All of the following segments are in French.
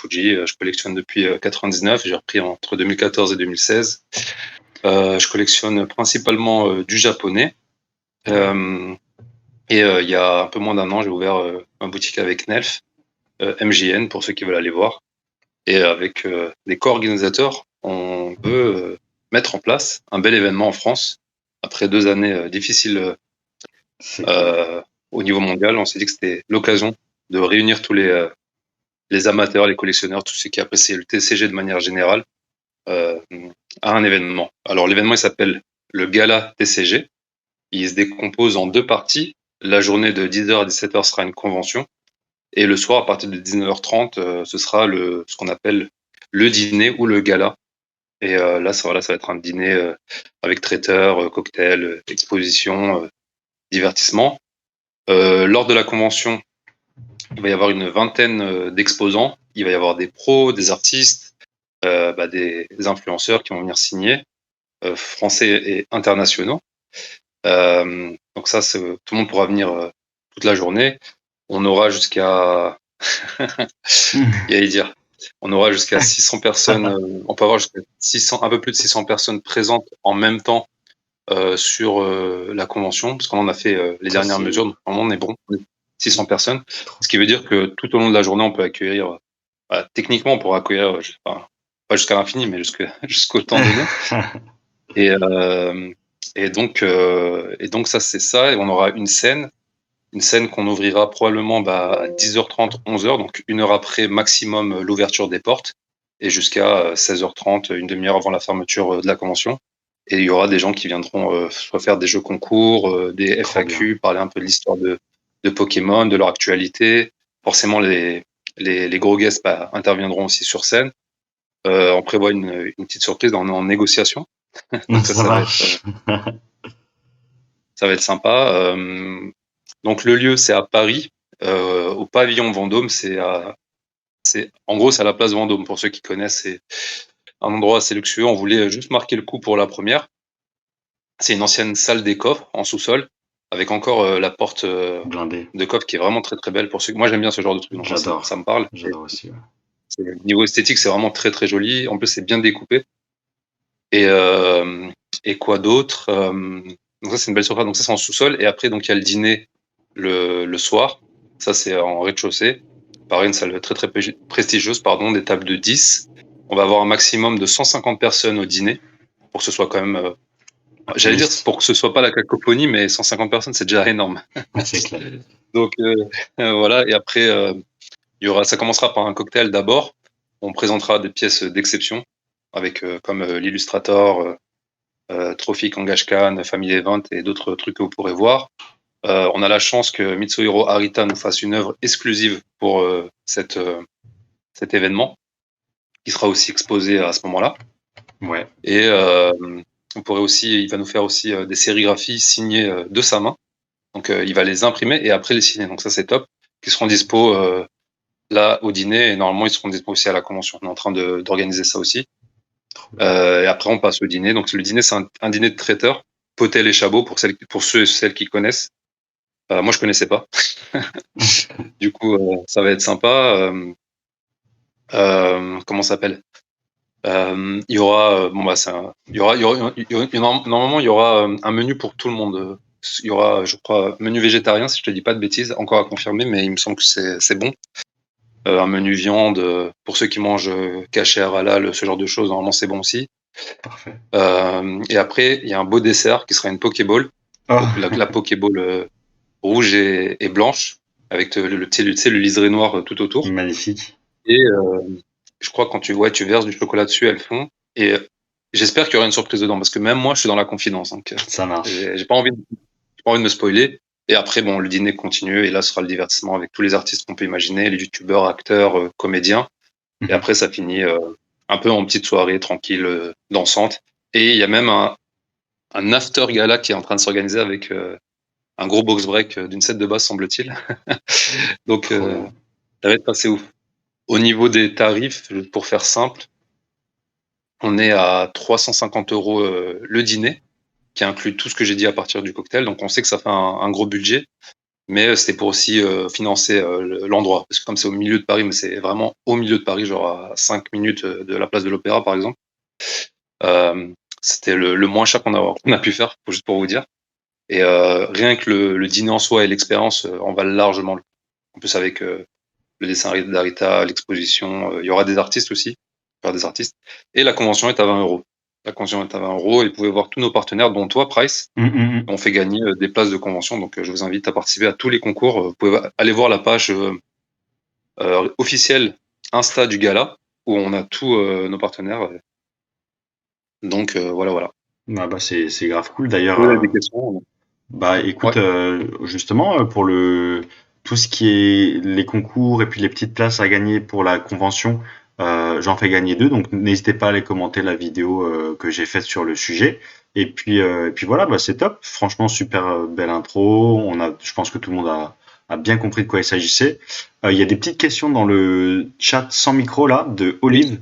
Fuji. Je collectionne depuis 99. J'ai repris entre 2014 et 2016. Je collectionne principalement du japonais. Il y a un peu moins d'un an, j'ai ouvert ma boutique avec Nelf, MJN, pour ceux qui veulent aller voir. Et avec des co-organisateurs, on veut mettre en place un bel événement en France. Après 2 années difficiles C'est clair. au niveau mondial, on s'est dit que c'était l'occasion de réunir tous les amateurs, les collectionneurs, tous ceux qui apprécient le TCG de manière générale, euh, à un événement. Alors l'événement, il s'appelle le Gala TCG. Il se décompose en 2 parties. La journée de 10h à 17h sera une convention. Et le soir, à partir de 19h30, ce sera ce qu'on appelle le dîner ou le gala. Et là, ça va être un dîner avec traiteur, cocktail, exposition, divertissement. Lors de la convention, il va y avoir une vingtaine d'exposants. Il va y avoir des pros, des artistes, des influenceurs qui vont venir signer, français et internationaux. Donc ça, tout le monde pourra venir toute la journée. On aura jusqu'à, y dire, on aura jusqu'à 600 personnes. On peut avoir jusqu'à 600, un peu plus de 600 personnes présentes en même temps sur la convention, parce qu'on en a fait les Ça, dernières mesures. Donc normalement, on est bon, 600 personnes. Ce qui veut dire que tout au long de la journée, on peut accueillir. Techniquement, on pourra accueillir, je sais pas jusqu'à l'infini, mais jusqu'au temps donné. Et, euh, et donc ça, c'est ça. Et on aura une scène qu'on ouvrira probablement à 10h30, 11h, donc 1 heure après maximum l'ouverture des portes, et jusqu'à 16h30, une demi-heure avant la fermeture de la convention. Et il y aura des gens qui viendront soit faire des jeux concours, des Trop bien. FAQ, parler un peu de l'histoire de Pokémon, de leur actualité. Forcément, les gros guests interviendront aussi sur scène. On prévoit une petite surprise, on est en négociation. Donc Ça marche. ça va être sympa. Donc le lieu, c'est à Paris, au pavillon Vendôme. En gros, c'est à la place Vendôme. Pour ceux qui connaissent, c'est un endroit assez luxueux. On voulait juste marquer le coup pour la première. C'est une ancienne salle des coffres en sous-sol, avec encore la porte Blindé. de coffre qui est vraiment très très belle. Moi, j'aime bien ce genre de truc, donc moi, ça J'adore. me parle. J'adore aussi. Ouais. Niveau esthétique, c'est vraiment très très joli. En plus, c'est bien découpé. Et, euh, et quoi d'autre Donc ça, c'est une belle surface. Donc ça, c'est en sous-sol. Et après, donc il y a le dîner le soir. Ça, c'est en rez-de-chaussée. Pareil, une salle très très prestigieuse, pardon, des tables de 10. On va avoir un maximum de 150 personnes au dîner pour que ce soit quand même. J'allais dire Optimiste. pour que ce soit pas la cacophonie, mais 150 personnes, c'est déjà énorme. C'est clair. Donc voilà. Et après, ça commencera par un cocktail d'abord. On présentera des pièces d'exception avec comme l'Illustrator. Trophy Kangaskhan, Family Event et d'autres trucs que vous pourrez voir. On a la chance que Mitsuhiro Arita nous fasse une œuvre exclusive pour cet événement, qui sera aussi exposé à ce moment-là. Ouais. Et il va nous faire aussi des sérigraphies signées de sa main. Donc il va les imprimer et après les signer. Donc ça c'est top. Qui seront dispo là au dîner et normalement ils seront dispo aussi à la convention. On est en train d'organiser ça aussi. Trop bien. Et après, on passe au dîner. Donc, le dîner, c'est un dîner de traiteur, Potel et Chabot, pour ceux et celles qui connaissent. Moi, je connaissais pas. Du coup, ça va être sympa. Comment ça s'appelle Il y aura, normalement, il y aura un menu pour tout le monde. Il y aura, je crois, menu végétarien, si je te dis pas de bêtises, encore à confirmer, mais il me semble que c'est bon. Un menu viande, pour ceux qui mangent kasher, halal, ce genre de choses, normalement, c'est bon aussi. Parfait. Et après, il y a un beau dessert qui sera une Pokéball. Oh. Donc la Pokéball rouge et blanche, avec tu sais, le liseré noir tout autour. Magnifique. Et je crois que quand tu verses du chocolat dessus, elles font. Et j'espère qu'il y aura une surprise dedans, parce que même moi, je suis dans la confidence. Donc Ça marche. j'ai pas envie de me spoiler. Et après, bon, le dîner continue, et là, ce sera le divertissement avec tous les artistes qu'on peut imaginer, les youtubeurs, acteurs, comédiens. Et Mhm. après, ça finit un peu en petite soirée tranquille, dansante. Et il y a même un after gala qui est en train de s'organiser avec un gros box break d'une set de base, semble-t-il. Donc, Trop bien. ça va être assez ouf. Au niveau des tarifs, pour faire simple, on est à 350 euros le dîner, qui inclut tout ce que j'ai dit à partir du cocktail. Donc, on sait que ça fait un gros budget. mais c'était pour aussi financer l'endroit. Parce que comme c'est au milieu de Paris, mais c'est vraiment au milieu de Paris, genre à 5 minutes de la place de l'Opéra, par exemple, c'était le moins cher qu'on a pu faire, juste pour vous dire. Et rien que le dîner en soi et l'expérience en valent largement le coup. En plus, avec le dessin d'Arita, l'exposition, il y aura des artistes aussi, il y aura des artistes. Et la convention est à 20 euros. La convention est à 20 euros et vous pouvez voir tous nos partenaires, dont toi, Price. On fait gagner des places de convention. Donc, je vous invite à participer à tous les concours. Vous pouvez aller voir la page officielle Insta du gala où on a tous nos partenaires. Donc, voilà. Ah bah c'est grave cool Vous avez d'ailleurs. des questions? Bah Ouais. écoute, justement, pour tout ce qui est les concours et puis les petites places à gagner pour la convention, j'en fais gagner 2, donc n'hésitez pas à aller commenter la vidéo que j'ai faite sur le sujet. Et puis voilà, bah c'est top. Franchement, super belle intro. Je pense que tout le monde a bien compris de quoi il s'agissait. Il y a des petites questions dans le chat sans micro là de Olive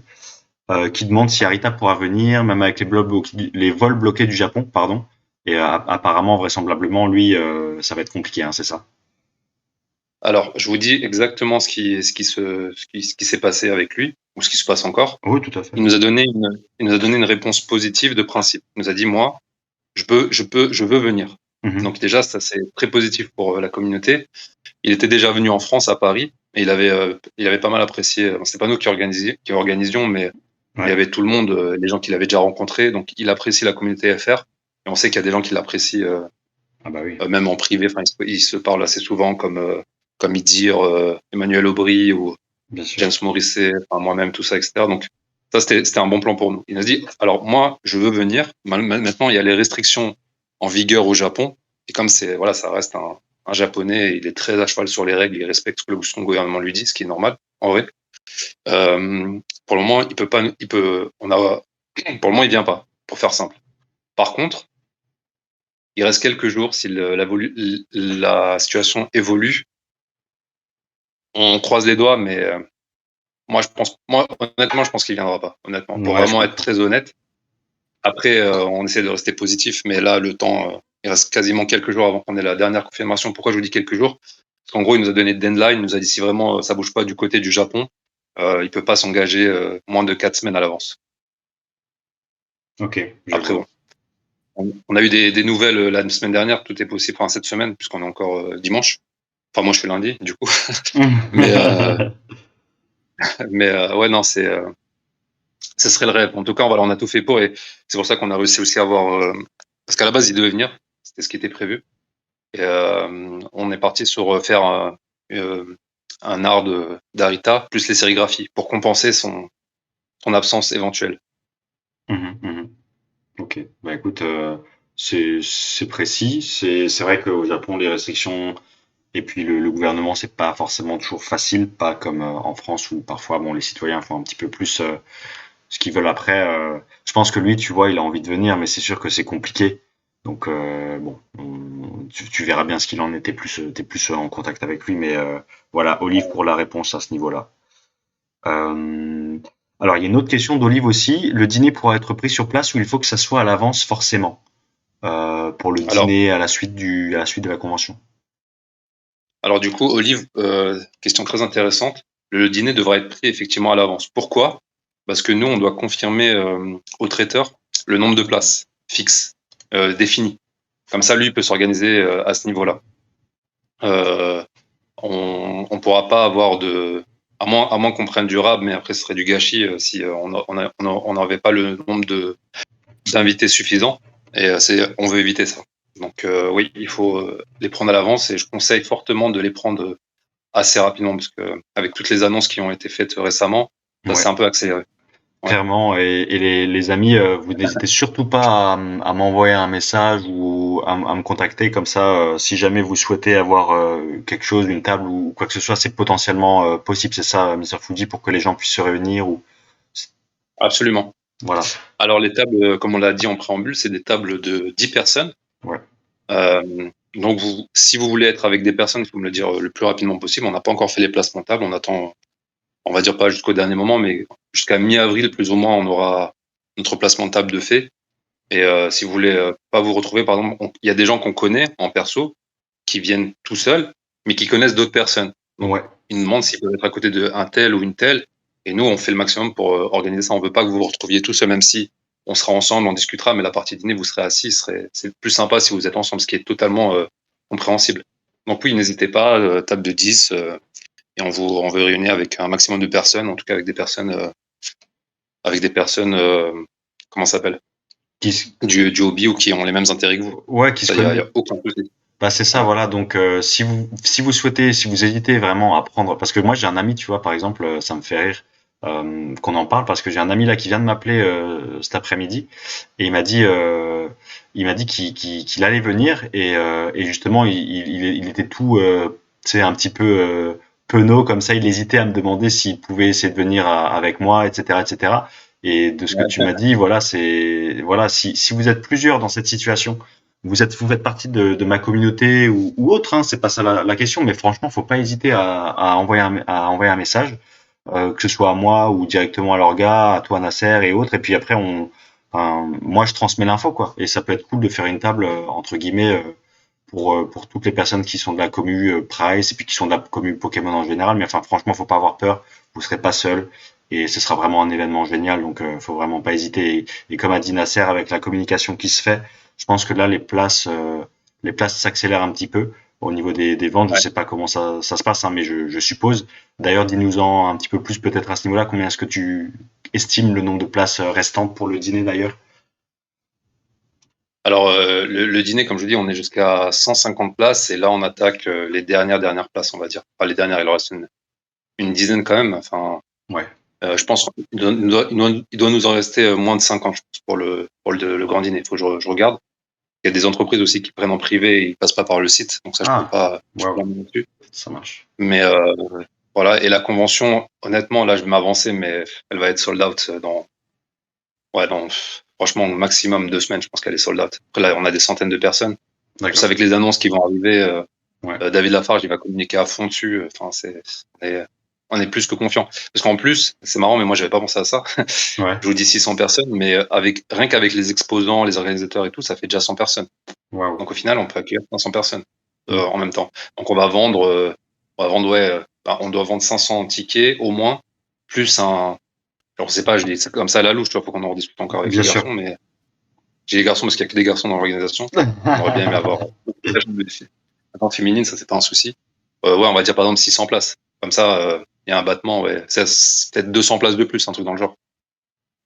qui demande si Arita pourra venir, même avec les vols bloqués du Japon, pardon. Et apparemment, vraisemblablement, lui, ça va être compliqué, hein, c'est ça? Alors, je vous dis exactement ce qui s'est passé avec lui, ou ce qui se passe encore. Oui, tout à fait. Il nous a donné une réponse positive de principe. Il nous a dit, moi, je veux venir. Mhm. Donc déjà, ça c'est très positif pour la communauté. Il était déjà venu en France, à Paris, et il avait pas mal apprécié. C'était pas nous qui organisions, mais il y Ouais. avait tout le monde, les gens qu'il avait déjà rencontrés. Donc il apprécie la communauté FR, et on sait qu'il y a des gens qui l'apprécient Ah bah oui, même en privé. Enfin, ils se parlent assez souvent, comme Idir, Emmanuel Aubry ou bien sûr. James Morrissey, enfin, moi-même, tout ça, etc. Donc ça, c'était un bon plan pour nous. Il nous a dit, alors moi, je veux venir. Maintenant, il y a les restrictions en vigueur au Japon. Et comme voilà, ça reste un Japonais, il est très à cheval sur les règles, il respecte ce que son gouvernement lui dit, ce qui est normal, en vrai. Pour le moment, il peut pas, pour le moment, il vient pas, pour faire simple. Par contre, il reste quelques jours si la situation évolue. On croise les doigts, mais honnêtement, je pense qu'il viendra pas. Honnêtement, pour Ouais, je vraiment être comprends. très honnête. Après, on essaie de rester positif, mais là, le temps, il reste quasiment quelques jours avant qu'on ait la dernière confirmation. Pourquoi je vous dis quelques jours? Parce qu'en gros, il nous a donné de deadline, il nous a dit si vraiment ça bouge pas du côté du Japon, il peut pas s'engager moins de 4 semaines à l'avance. Ok, je Après, vois. bon, on a eu des nouvelles la semaine dernière, tout est possible, enfin cette semaine, puisqu'on est encore dimanche. Enfin, moi, je suis lundi, du coup. Mais, ouais, non, ce serait le rêve. En tout cas, voilà, on a tout fait pour et c'est pour ça qu'on a réussi aussi à avoir. Parce qu'à la base, il devait venir, c'était ce qui était prévu. Et on est parti sur faire un art d'Arita plus les sérigraphies pour compenser son absence éventuelle. Mhm, mhm. Ok, bah écoute, c'est précis. C'est vrai qu'au Japon, les restrictions et puis le gouvernement, c'est pas forcément toujours facile, pas comme en France où parfois, bon, les citoyens font un petit peu plus ce qu'ils veulent après. Je pense que lui, tu vois, il a envie de venir, mais c'est sûr que c'est compliqué. Donc bon, tu verras bien ce qu'il en est. T'es plus en contact avec lui, mais voilà, Olive pour la réponse à ce niveau-là. Euh, alors il y a une autre question d'Olive aussi. Le dîner pourra être pris sur place ou il faut que ça soit à l'avance forcément pour le Alors, dîner à la suite de la convention. alors du coup, Olive, question très intéressante. Le dîner devra être pris effectivement à l'avance. Pourquoi? Parce que nous, on doit confirmer au traiteur le nombre de places fixes, définies. Comme ça, lui, il peut s'organiser à ce niveau-là. Euh, on pourra pas avoir à moins qu'on prenne du rab, mais après ce serait du gâchis si on n'avait pas le nombre d'invités suffisant. Et on veut éviter ça. Donc oui, il faut les prendre à l'avance et je conseille fortement de les prendre assez rapidement parce que avec toutes les annonces qui ont été faites récemment, ça Ouais. s'est un peu accéléré. Ouais, Clairement, et les amis, vous n'hésitez surtout pas à m'envoyer un message ou à me contacter comme ça. Si jamais vous souhaitez avoir quelque chose, une table ou quoi que ce soit, c'est potentiellement possible. C'est ça, Mr. Fuji, pour que les gens puissent se réunir ou absolument. voilà. Alors les tables, comme on l'a dit en préambule, c'est des tables de 10 personnes. Ouais. Donc, si vous voulez être avec des personnes, il faut me le dire le plus rapidement possible. On n'a pas encore fait les placements de table. On attend, on va dire pas jusqu'au dernier moment, mais jusqu'à mi-avril, plus ou moins, on aura notre placement de table de fait. Et si vous voulez pas vous retrouver, par exemple, il y a des gens qu'on connaît en perso qui viennent tout seuls mais qui connaissent d'autres personnes. Donc, Ouais. ils nous demandent s'ils peuvent être à côté d'un tel ou une telle. Et nous, on fait le maximum pour organiser ça. On veut pas que vous vous retrouviez tous, même si on sera ensemble, on discutera, mais la partie dîner, vous serez assis. C'est plus sympa si vous êtes ensemble, ce qui est totalement compréhensible. Donc oui, n'hésitez pas, table de 10, et on veut réunir avec un maximum de personnes, en tout cas avec des personnes, comment ça s'appelle, Qui se du hobby ou qui ont les mêmes intérêts que vous. ouais, qui se Ça, y connaissent. a aucun souci. Bah, c'est ça, Voilà. voilà. Donc, si vous souhaitez, si vous hésitez vraiment à prendre, parce que moi, j'ai un ami, tu vois, par exemple, ça me fait rire qu'on en parle, parce que j'ai un ami là qui vient de m'appeler cet après-midi, et il m'a dit qu'il allait venir, et justement, il était tout, tu sais, un petit peu penaud comme ça. Il hésitait à me demander s'il pouvait essayer de venir avec moi, etc., etc. Et de ce que tu m'as dit, voilà, voilà, si vous êtes plusieurs dans cette situation, vous faites partie de ma communauté ou autre, hein, c'est pas ça la question, mais franchement, faut pas hésiter à envoyer un message, que ce soit à moi ou directement à l'orga, à toi Nasser et autres. Et puis après, enfin, moi je transmets l'info quoi. Et ça peut être cool de faire une table entre guillemets pour toutes les personnes qui sont de la commu Price et puis qui sont de la commu Pokémon en général. Mais enfin, franchement, faut pas avoir peur. Vous serez pas seul. Et ce sera vraiment un événement génial, donc faut vraiment pas hésiter. Et comme a dit Nasser, avec la communication qui se fait, je pense que là, les places s'accélèrent un petit peu au niveau des ventes. Je Ouais. sais pas comment ça se passe, hein, mais je suppose. D'ailleurs, dis-nous-en un petit peu plus peut-être à ce niveau-là. Combien est-ce que tu estimes le nombre de places restantes pour le dîner d'ailleurs? Alors, le dîner, comme je dis, on est jusqu'à 150 places et là, on attaque les dernières places, on va dire. Enfin, les dernières, il en reste une dizaine quand même. Enfin, Ouais, je pense il doit nous en rester moins de 50, je pense, le grand dîner. Il faut que je regarde. Il y a des entreprises aussi qui prennent en privé et ils passent pas par le site. Donc ça, ah, je peux waouh, pas m'en dessus. ça marche. Mais voilà. Et la convention, honnêtement, là, je vais m'avancer, mais elle va être sold out franchement, au maximum 2 semaines. Je pense qu'elle est sold out. Après, là, on a des centaines de personnes. Plus D'accord. avec les annonces qui vont arriver, Ouais, David Lafarge, il va communiquer à fond dessus. Enfin, on est, on est plus que confiant. Parce qu'en plus, c'est marrant, mais moi, j'avais pas pensé à ça. ouais, Je vous dis 600 personnes, mais rien qu'avec les exposants, les organisateurs et tout, ça fait déjà 100 personnes. waouh. Donc au final, on peut accueillir 500 personnes Mm. en même temps. Donc on va vendre, on doit vendre 500 tickets au moins, plus un. Alors, je sais pas, je dis c'est comme ça à la louche, tu vois, faut qu'on en rediscute encore avec Bien les sûr. garçons, mais j'ai les garçons parce qu'il y a que des garçons dans l'organisation. On aurait bien aimé avoir la chambre de filles. Maintenant, féminine, ça c'est pas un souci. Ouais, on va dire par exemple 600 places. Comme ça, il y a un battement, ouais. C'est peut-être 200 places de plus, un truc dans le genre.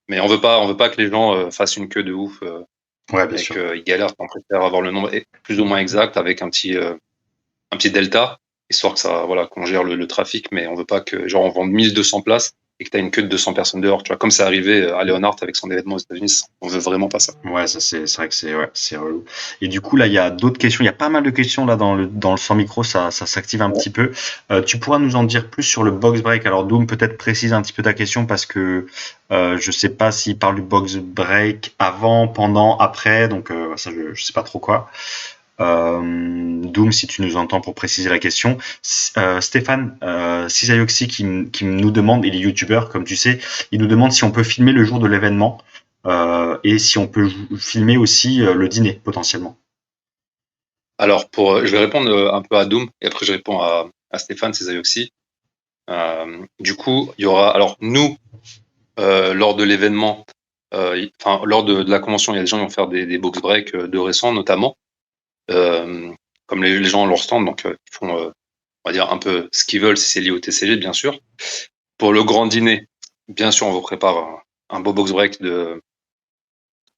Mais on veut pas que les gens fassent une queue de ouf Ouais, bien et sûr. qu'ils galèrent. On préfère avoir le nombre plus ou moins exact avec un petit delta, histoire que ça, voilà, qu'on gère le trafic, mais on veut pas que, genre, on vende 1200 places et que tu as une queue de 200 personnes dehors, tu vois, comme c'est arrivé à Leonhardt avec son événement aux États-Unis. On veut vraiment pas ça. Ouais, ça c'est vrai que c'est ouais, c'est relou. Et du coup là, il y a d'autres questions. Il y a pas mal de questions là dans le sans micro, ça s'active un Ouais. petit peu. Tu pourras nous en dire plus sur le box break. Alors Doom, peut-être précise un petit peu ta question parce que je sais pas s'il parle du box break avant, pendant, après. Donc ça, je sais pas trop quoi. Doom, si tu nous entends pour préciser la question. Stéphane Cisaioxi qui nous demande, il est youtubeur comme tu sais, il nous demande si on peut filmer le jour de l'événement et si on peut filmer aussi le dîner potentiellement. Alors, je vais répondre un peu à Doom et après je réponds à Stéphane Césayoxi. Du coup, il y aura, alors nous, lors de l'événement, enfin, lors de la convention, il y a des gens qui vont faire des box breaks de récents notamment, euh, comme les gens ont leur stand, donc ils font, on va dire, un peu ce qu'ils veulent si c'est lié au TCG, bien sûr. Pour le grand dîner, bien sûr, on vous prépare un beau box break de,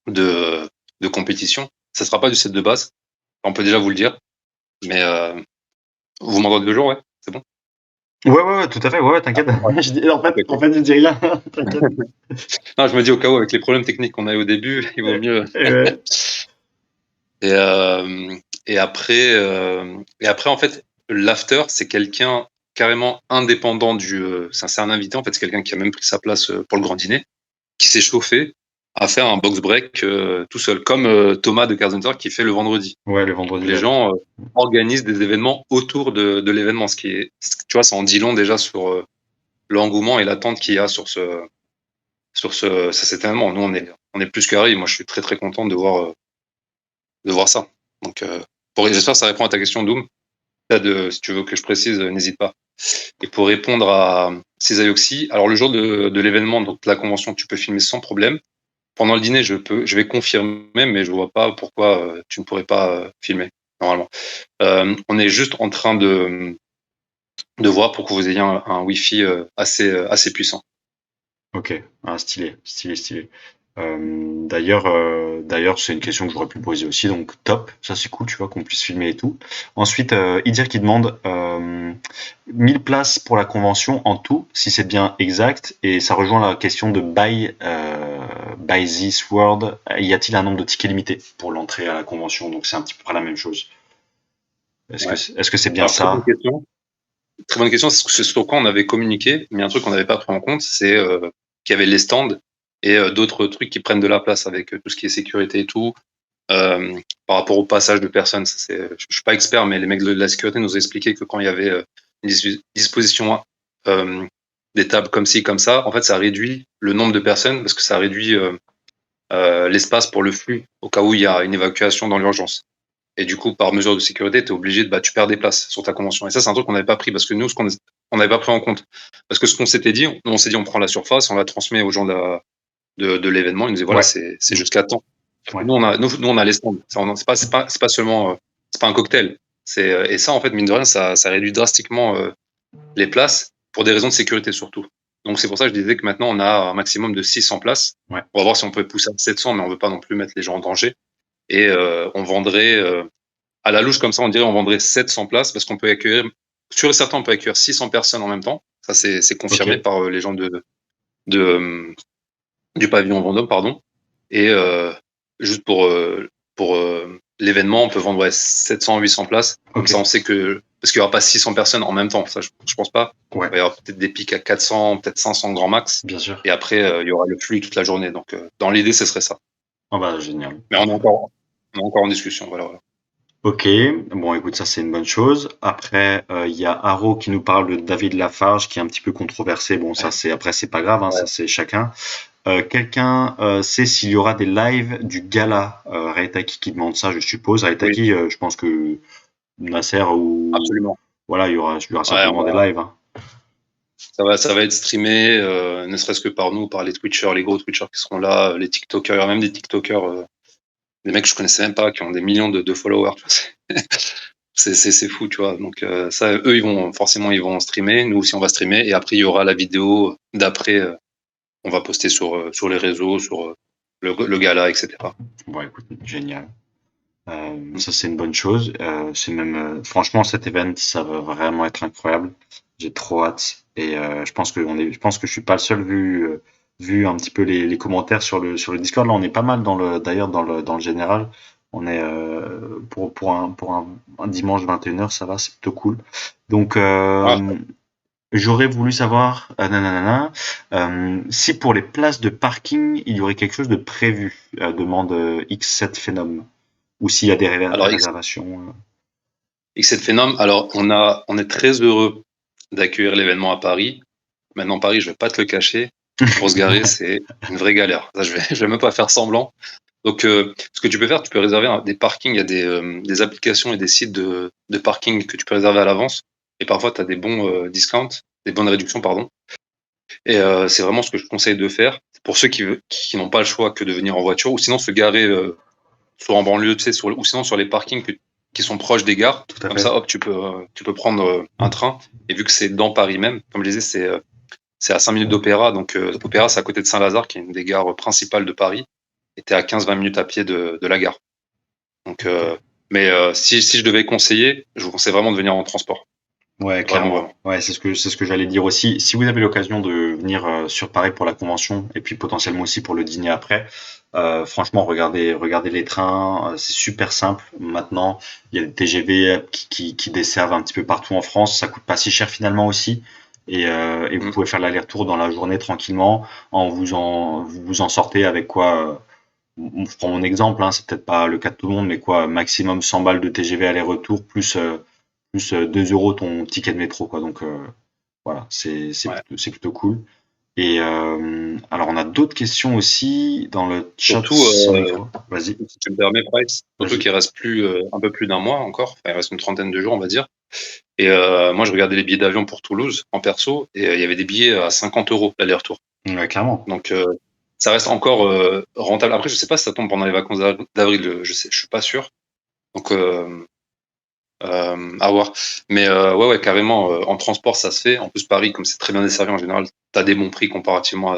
de compétition. Ça sera pas du set de base, on peut déjà vous le dire, mais vous m'entendez toujours, ouais, c'est bon. Ouais, ouais, ouais, tout à fait. Ouais, ouais, t'inquiète. Ouais. Ok, En ok. fait, je dis rien. T'inquiète. Non, je me dis au cas où avec les problèmes techniques qu'on a eu au début, il vaut mieux. Ouais. Et, euh, et après, en fait, l'after, c'est quelqu'un carrément indépendant c'est un invité, en fait, c'est quelqu'un qui a même pris sa place pour le grand dîner, qui s'est chauffé à faire un box break tout seul, comme Thomas de Card Hunter qui fait le vendredi. Ouais, le Donc vendredi. les Ouais. gens organisent des événements autour de l'événement, tu vois, ça en dit long déjà sur l'engouement et l'attente qu'il y a sur cet événement. Nous, on est plus carré. Moi, je suis très très content de voir ça. Donc, j'espère que ça répond à ta question, Doom. Si tu veux que je précise, n'hésite pas. Et pour répondre à Cisaioxy, alors le jour de l'événement, donc la convention, tu peux filmer sans problème. Pendant le dîner, je vais confirmer, mais je vois pas pourquoi tu ne pourrais pas filmer normalement. On est juste en train de voir pour que vous ayez un Wi-Fi assez puissant. Ok, ah, stylé, stylé, stylé. D'ailleurs, c'est une question que j'aurais pu poser aussi, donc top, ça c'est cool, tu vois, qu'on puisse filmer et tout. Ensuite, Idir qui demande 1000 places pour la convention en tout, si c'est bien exact, et ça rejoint la question de Buy This World. Y a-t-il un nombre de tickets limité pour l'entrée à la convention? Donc c'est un petit peu près la même chose. Ouais. Est-ce que c'est bien Alors très bonne ça? question. Très bonne question. C'est sur quoi on avait communiqué, mais un truc qu'on n'avait pas pris en compte, c'est qu'il y avait les stands et d'autres trucs qui prennent de la place avec tout ce qui est sécurité et tout. Par rapport au passage de personnes, je suis pas expert, mais les mecs de la sécurité nous ont expliqué que quand il y avait une disposition euh, des tables comme ci, comme ça, en fait, ça réduit le nombre de personnes parce que ça réduit l'espace pour le flux au cas où il y a une évacuation dans l'urgence. Et du coup, par mesure de sécurité, tu es obligé tu perds des places sur ta convention. Et ça, c'est un truc qu'on n'avait pas pris parce que nous, on n'avait pas pris en compte. Parce que ce qu'on s'était dit, on s'est dit, on prend la surface, on la transmet aux gens de l'événement. Ils nous disaient, voilà, Ouais. c'est jusqu'à temps. Ouais. Nous, on a les stands. C'est pas seulement, c'est pas un cocktail. Et ça, en fait, mine de rien, ça réduit drastiquement les places pour des raisons de sécurité surtout. Donc, c'est pour ça que je disais que maintenant, on a un maximum de 600 places. Ouais. On va voir si on peut pousser à 700, mais on veut pas non plus mettre les gens en danger. Et on vendrait, à la louche comme ça, on dirait on vendrait 700 places parce qu'on peut accueillir, sûr et certain, on peut accueillir 600 personnes en même temps. Ça, c'est Ok. confirmé par les gens de, du pavillon Vendôme, pardon. Et juste pour l'événement, on peut vendre 700, 800 places. Comme Ok. ça, on sait que parce qu'il y aura pas 600 personnes en même temps. Ça, je pense pas. Ouais. Il va y avoir peut-être des pics à 400, peut-être 500 grand max. Bien sûr. Et après, il y aura le flux toute la journée. Donc, dans l'idée, ce serait ça. Oh bah génial. Mais on est encore en discussion. Voilà, voilà. Ok, bon écoute, ça c'est une bonne chose. Après, il y a Haro qui nous parle de David Lafarge qui est un petit peu controversé. Bon, ça Ouais, c'est après c'est pas grave, hein, ouais. ça c'est chacun. Quelqu'un sait s'il y aura des lives du gala Raitaki qui demande ça, je suppose. Oui, Raitaki, je pense que Nasser ou absolument. voilà, il y aura Ouais, certainement des lives, hein. ça va être streamé, ne serait-ce que par nous, par les Twitchers, les gros Twitchers qui seront là, les TikTokers, il y aura même des TikTokers, des mecs que je connaissais même pas, qui ont des millions de followers. Tu vois. C'est fou, tu vois. Donc ça, eux, ils vont streamer. Nous aussi, on va streamer. Et après, il y aura la vidéo d'après. On va poster sur les réseaux, sur le gala, etc. Bon écoute, génial. Ça c'est une bonne chose. C'est même franchement cet event, ça va vraiment être incroyable. J'ai trop hâte et je pense que je suis pas le seul vu un petit peu les commentaires sur le Discord. Là, on est pas mal d'ailleurs dans le général. On est pour un dimanche 21h, ça va, c'est plutôt cool. Donc Ah, j'aurais voulu savoir nanana, si pour les places de parking, il y aurait quelque chose de prévu, demande X7 Phenom. Ou s'il y a des alors, réservations. X7 Phenom, alors on est très heureux d'accueillir l'événement à Paris. Maintenant, Paris, je vais pas te le cacher. Pour se garer, c'est une vraie galère. Ça, je vais même pas faire semblant. Donc, ce que tu peux faire, tu peux réserver des parkings. Il y a des applications et des sites de parking que tu peux réserver à l'avance. Et parfois, tu as des bons discounts, des bonnes réductions, pardon. Et c'est vraiment ce que je conseille de faire pour ceux qui n'ont pas le choix que de venir en voiture ou sinon se garer soit en banlieue, tu sais, ou sinon sur les parkings qui sont proches des gares. Tout à Comme fait. ça, hop, tu peux prendre un train. Et vu que c'est dans Paris même, comme je disais, c'est à 5 minutes d'Opéra. Donc, Opéra, c'est à côté de Saint-Lazare, qui est une des gares principales de Paris. Et tu es à 15-20 minutes à pied de la gare. Donc, Ok. mais si je devais conseiller, je vous conseille vraiment de venir en transport. Ouais, Vraiment, clairement. vraiment. Ouais, c'est ce que j'allais dire aussi. Si vous avez l'occasion de venir sur Paris pour la convention et puis potentiellement aussi pour le dîner après, franchement, regardez les trains. C'est super simple. Maintenant, il y a des TGV qui desservent un petit peu partout en France. Ça coûte pas si cher finalement aussi. Et vous Mm. pouvez faire l'aller-retour dans la journée tranquillement. Vous en sortez avec quoi? Je prends mon exemple, hein, c'est peut-être pas le cas de tout le monde, mais quoi, maximum 100 balles de TGV aller-retour plus 2 euros ton ticket de métro, quoi. Donc voilà, Ouais. c'est plutôt cool. Et alors on a d'autres questions aussi dans le chat Surtout, sans micro. Vas-y, si tu me permets, Price, surtout vas-y. qu'il reste un peu plus d'un mois encore. Enfin, il reste une trentaine de jours, on va dire. Et moi, je regardais les billets d'avion pour Toulouse en perso, et il y avait des billets à 50 euros l'aller-retour. Ouais, clairement. Donc, ça reste encore rentable. Après, je sais pas si ça tombe pendant les vacances d'avril, je suis pas sûr. Donc, à voir. Mais ouais, carrément, en transport, ça se fait. En plus, Paris, comme c'est très bien desservi en général, tu as des bons prix comparativement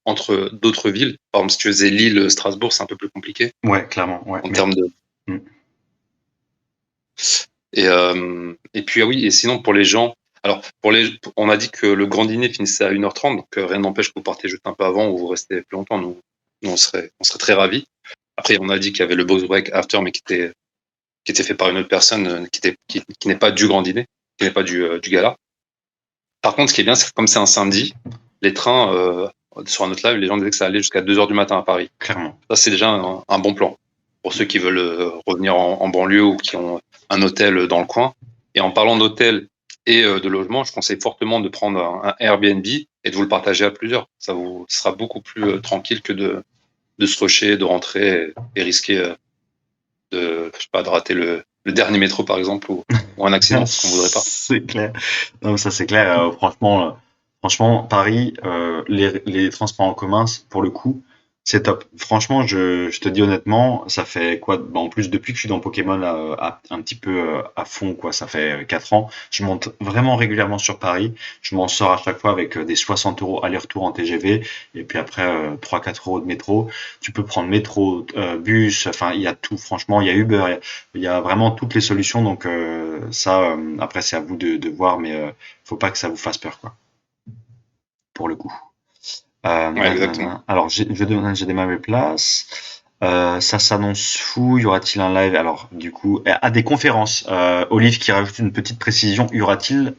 entre d'autres villes. Par exemple, si tu faisais Lille, Strasbourg, c'est un peu plus compliqué Ouais, clairement. Ouais, en mais termes de. mm. Et puis, ah oui, et sinon, pour les gens, alors, on a dit que le grand dîner finissait à 1h30, donc rien n'empêche que vous partez juste un peu avant ou vous restez plus longtemps. Nous on serait très ravis. Après, on a dit qu'il y avait le box break after, mais qui était fait par une autre personne, qui n'est pas du grand dîner, qui n'est pas du gala. Par contre, ce qui est bien, c'est que comme c'est un samedi, les trains, sur un autre live, les gens disaient que ça allait jusqu'à 2h du matin à Paris. Clairement. Ça, c'est déjà un bon plan pour ceux qui veulent revenir en banlieue ou qui ont un hôtel dans le coin. Et en parlant d'hôtel et de logement, je conseille fortement de prendre un Airbnb et de vous le partager à plusieurs. Ça vous sera beaucoup plus tranquille que de se rusher, de rentrer et risquer je sais pas, de rater le dernier métro, par exemple, ou un accident, ce qu'on voudrait pas. C'est clair. Non, ça c'est clair. Franchement, Paris, les transports en commun, pour le coup, c'est top. Franchement, je te dis honnêtement, ça fait quoi? Bah, en plus, depuis que je suis dans Pokémon un petit peu à fond, quoi, ça fait 4 ans, je monte vraiment régulièrement sur Paris. Je m'en sors à chaque fois avec des 60 euros aller-retour en TGV, et puis après 3-4 euros de métro. Tu peux prendre métro, bus, enfin, il y a tout. Franchement, il y a Uber, il y a vraiment toutes les solutions, donc ça, après c'est à vous de voir, mais faut pas que ça vous fasse peur, quoi, pour le coup. Ouais, exactement. Alors j'ai démarré mes places. Ça s'annonce fou. Y aura-t-il un live? Alors du coup, à des conférences. Olive qui rajoute une petite précision. Y aura-t-il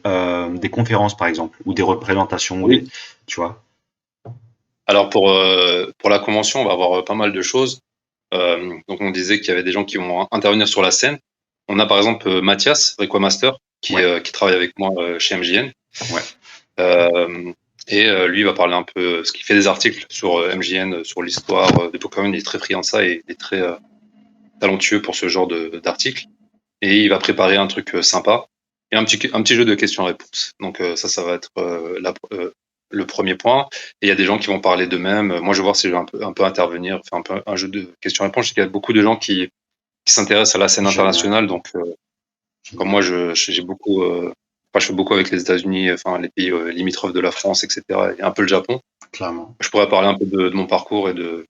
des conférences par exemple ou des représentations, Oui. tu vois? Alors pour la convention, on va avoir pas mal de choses. Donc on disait qu'il y avait des gens qui vont intervenir sur la scène. On a par exemple Mathias, Requamaster, Ouais, qui travaille avec moi chez MJN. ouais, Euh, et lui, il va parler un peu, parce qu'il fait des articles sur MJN, sur l'histoire des Pokémon. Il est très friand de ça et il est très talentueux pour ce genre d'articles. Et il va préparer un truc sympa et un petit jeu de questions-réponses. Donc ça va être le premier point. Et il y a des gens qui vont parler d'eux-mêmes. Moi, je vais voir si je vais un peu intervenir, faire un peu un jeu de questions-réponses. Je sais qu'il y a beaucoup de gens qui s'intéressent à la scène génial, internationale. Donc, comme moi, génial, j'ai beaucoup, enfin, je fais beaucoup avec les États-Unis, enfin les pays limitrophes de la France, etc. Et un peu le Japon. clairement. Je pourrais parler un peu de mon parcours et de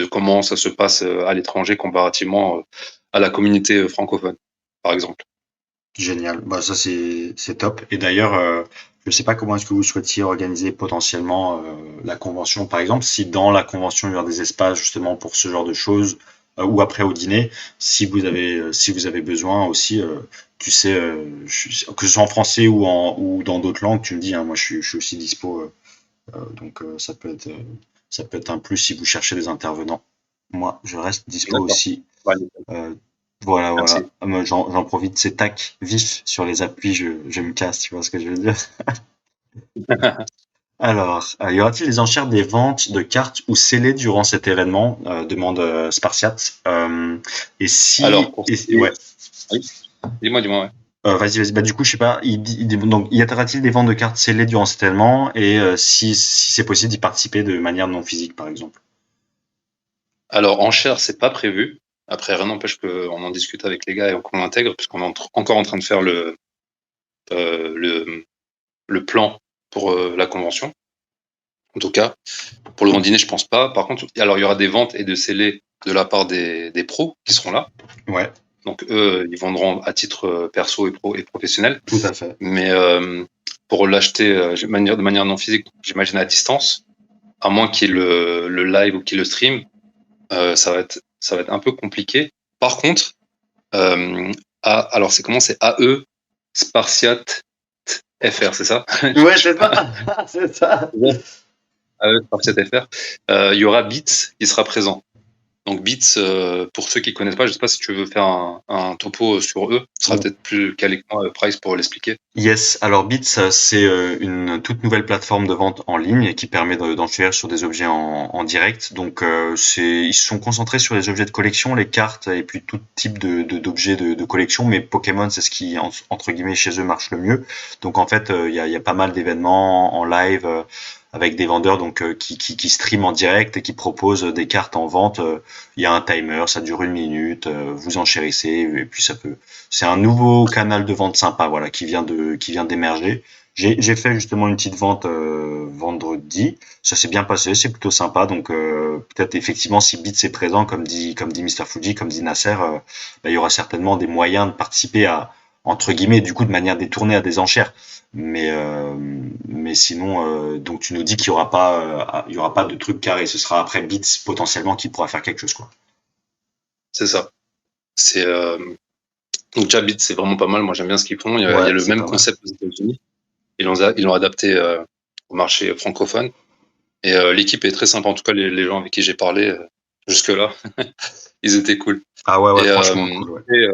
comment ça se passe à l'étranger comparativement à la communauté francophone, par exemple. Génial. Bah ça c'est top. Et d'ailleurs, je sais pas comment est-ce que vous souhaitiez organiser potentiellement la convention, par exemple, si dans la convention il y aura des espaces justement pour ce genre de choses, ou après au dîner, si vous avez besoin aussi, tu sais, que ce soit en français ou dans d'autres langues, tu me dis, hein, moi je suis aussi dispo, donc ça peut être un plus si vous cherchez des intervenants. Moi, je reste dispo D'accord. aussi. Ouais, Euh, voilà, voilà. merci. J'en profite, c'est tac, vif sur les appuis, je me casse, tu vois ce que je veux dire? Alors, y aura-t-il des enchères des ventes de cartes ou scellés durant cet événement? Demande Spartiate. Alors, pour ce qui est. Ouais. Oui, dis-moi, ouais. Vas-y. Bah, du coup, je sais pas, donc, y aura-t-il des ventes de cartes scellées durant cet événement et si c'est possible d'y participer de manière non physique, par exemple? Alors, en chair, c'est pas prévu. Après, rien n'empêche qu'on en discute avec les gars et qu'on l'intègre, puisqu'on est encore en train de faire euh, le, le plan pour la convention. En tout cas, pour le grand dîner, je pense pas. Par contre, alors, il y aura des ventes et de scellés de la part des pros qui seront là. Ouais, Donc, eux, ils vendront à titre perso et professionnel. tout à fait. Mais pour l'acheter de manière non physique, j'imagine à distance, à moins qu'il y ait le live ou qu'il le stream, ça va être un peu compliqué. Par contre, euh, alors c'est comment? C'est AE Spartiate FR, c'est ça? Ouais, c'est ça, c'est ça. AE Spartiate FR. Il y aura Beats qui sera présent. Donc Beats, pour ceux qui connaissent pas, je sais pas si tu veux faire un topo sur eux. Ce sera peut-être plus calé que moi, Price, pour l'expliquer. Yes, alors Bits, c'est une toute nouvelle plateforme de vente en ligne qui permet d'enchérir sur des objets en direct. Donc, ils se sont concentrés sur les objets de collection, les cartes et puis tout type d'objets de collection. Mais Pokémon, c'est ce qui, entre guillemets, chez eux marche le mieux. Donc, en fait, il y a pas mal d'événements en live avec des vendeurs donc qui streament en direct et qui proposent des cartes en vente. Il y a un timer, ça dure 1 minute, vous enchérissez et puis c'est un nouveau canal de vente sympa, voilà, qui vient d'émerger. J'ai fait justement une petite vente vendredi. Ça s'est bien passé, c'est plutôt sympa. Donc peut-être effectivement si Bits est présent, comme dit Mr. Fuji, comme dit Nasser, il y aura certainement des moyens de participer à entre guillemets du coup de manière détournée à des enchères. Mais sinon donc tu nous dis qu'il y aura pas de truc carré. Ce sera après Bits potentiellement qui pourra faire quelque chose quoi. C'est ça. C'est donc déjà Beats, c'est vraiment pas mal. Moi, j'aime bien ce qu'ils font. Il y Ouais, a le c'est même pas mal. concept aux États-Unis. Ils l'ont adapté au marché francophone. Et l'équipe est très sympa. En tout cas, les gens avec qui j'ai parlé jusque-là, ils étaient cool. Ah ouais, ouais, Et franchement cool, ouais.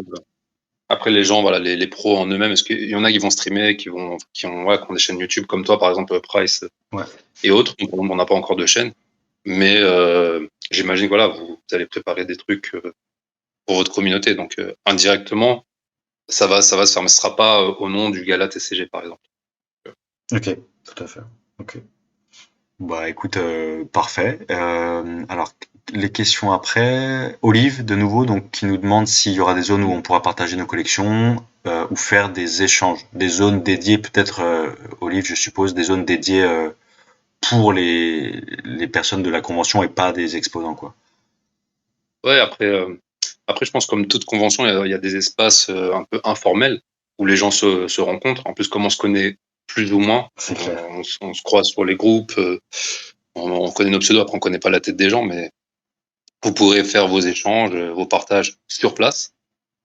après, les gens, voilà, les pros en eux-mêmes, est-ce qu'il y en a qui vont streamer, qui ont des chaînes YouTube comme toi, par exemple, Price Ouais. et autres. On n'a pas encore de chaîne. Mais j'imagine que voilà, vous allez préparer des trucs pour votre communauté. Donc indirectement, ça va se faire, mais ce sera pas au nom du gala TCG, par exemple. Ok, tout à fait. Ok. Bah écoute, parfait. Alors les questions après, Olive de nouveau, donc qui nous demande s'il y aura des zones où on pourra partager nos collections ou faire des échanges, des zones dédiées peut-être, Olive, je suppose, des zones dédiées pour les personnes de la convention et pas des exposants quoi. Ouais, après, je pense comme toute convention, il y a des espaces un peu informels où les gens se rencontrent. En plus, comme on se connaît plus ou moins, C'est clair. on se croise sur les groupes, on connaît nos pseudos, après on connaît pas la tête des gens, mais vous pourrez faire vos échanges, vos partages sur place.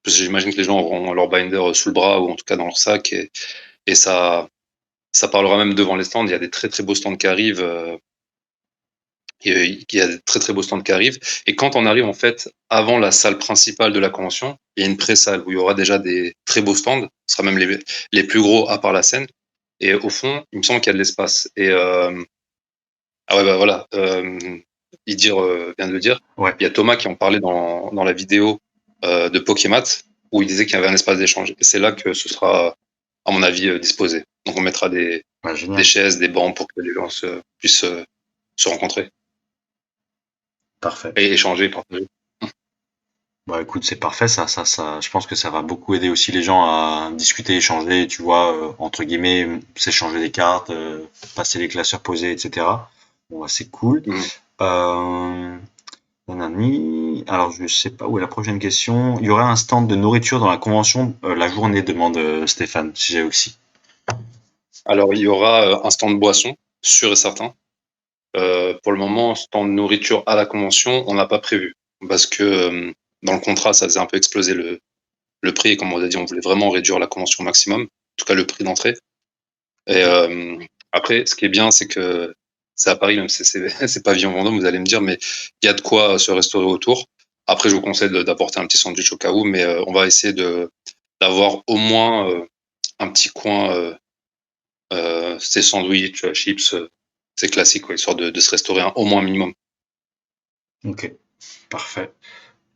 Parce que j'imagine que les gens auront leur binder sous le bras ou en tout cas dans leur sac et ça parlera même devant les stands. Il y a des très très beaux stands qui arrivent. Il y a des très très beaux stands qui arrivent. Et quand on arrive en fait avant la salle principale de la convention, il y a une pré-salle où il y aura déjà des très beaux stands. Ce sera même les plus gros à part la scène. Et au fond, il me semble qu'il y a de l'espace. Et ah ouais bah voilà, Idir vient de le dire. Ouais. Il y a Thomas qui en parlait dans la vidéo de Pokémat où il disait qu'il y avait un espace d'échange. Et c'est là que ce sera, à mon avis, disposé. Donc on mettra Ouais, des génial. chaises, des bancs pour que les gens puissent se rencontrer Parfait. et échanger, partager. Bah écoute, c'est parfait, ça, je pense que ça va beaucoup aider aussi les gens à discuter, échanger, tu vois, entre guillemets, s'échanger des cartes, passer les classeurs posés, etc. Bon, bah, c'est cool. Mhm. Euh, nanani. Alors, je sais pas où est la prochaine question. Il y aurait un stand de nourriture dans la convention la journée, demande Stéphane, si j'ai aussi. Alors, il y aura un stand de boisson, sûr et certain. Pour le moment, stand de nourriture à la convention, on n'a pas prévu. Parce que dans le contrat, ça faisait un peu exploser le prix. Et comme on a dit, on voulait vraiment réduire la convention au maximum, en tout cas le prix d'entrée. Et après, ce qui est bien, c'est que c'est à Paris, même si c'est pavillon Vendôme, vous allez me dire, mais il y a de quoi se restaurer autour. Après, je vous conseille d'apporter un petit sandwich au cas où, mais on va essayer d'avoir au moins un petit coin, c'est sandwich, chips, c'est classique, quoi, histoire de se restaurer au moins un minimum. Ok, parfait.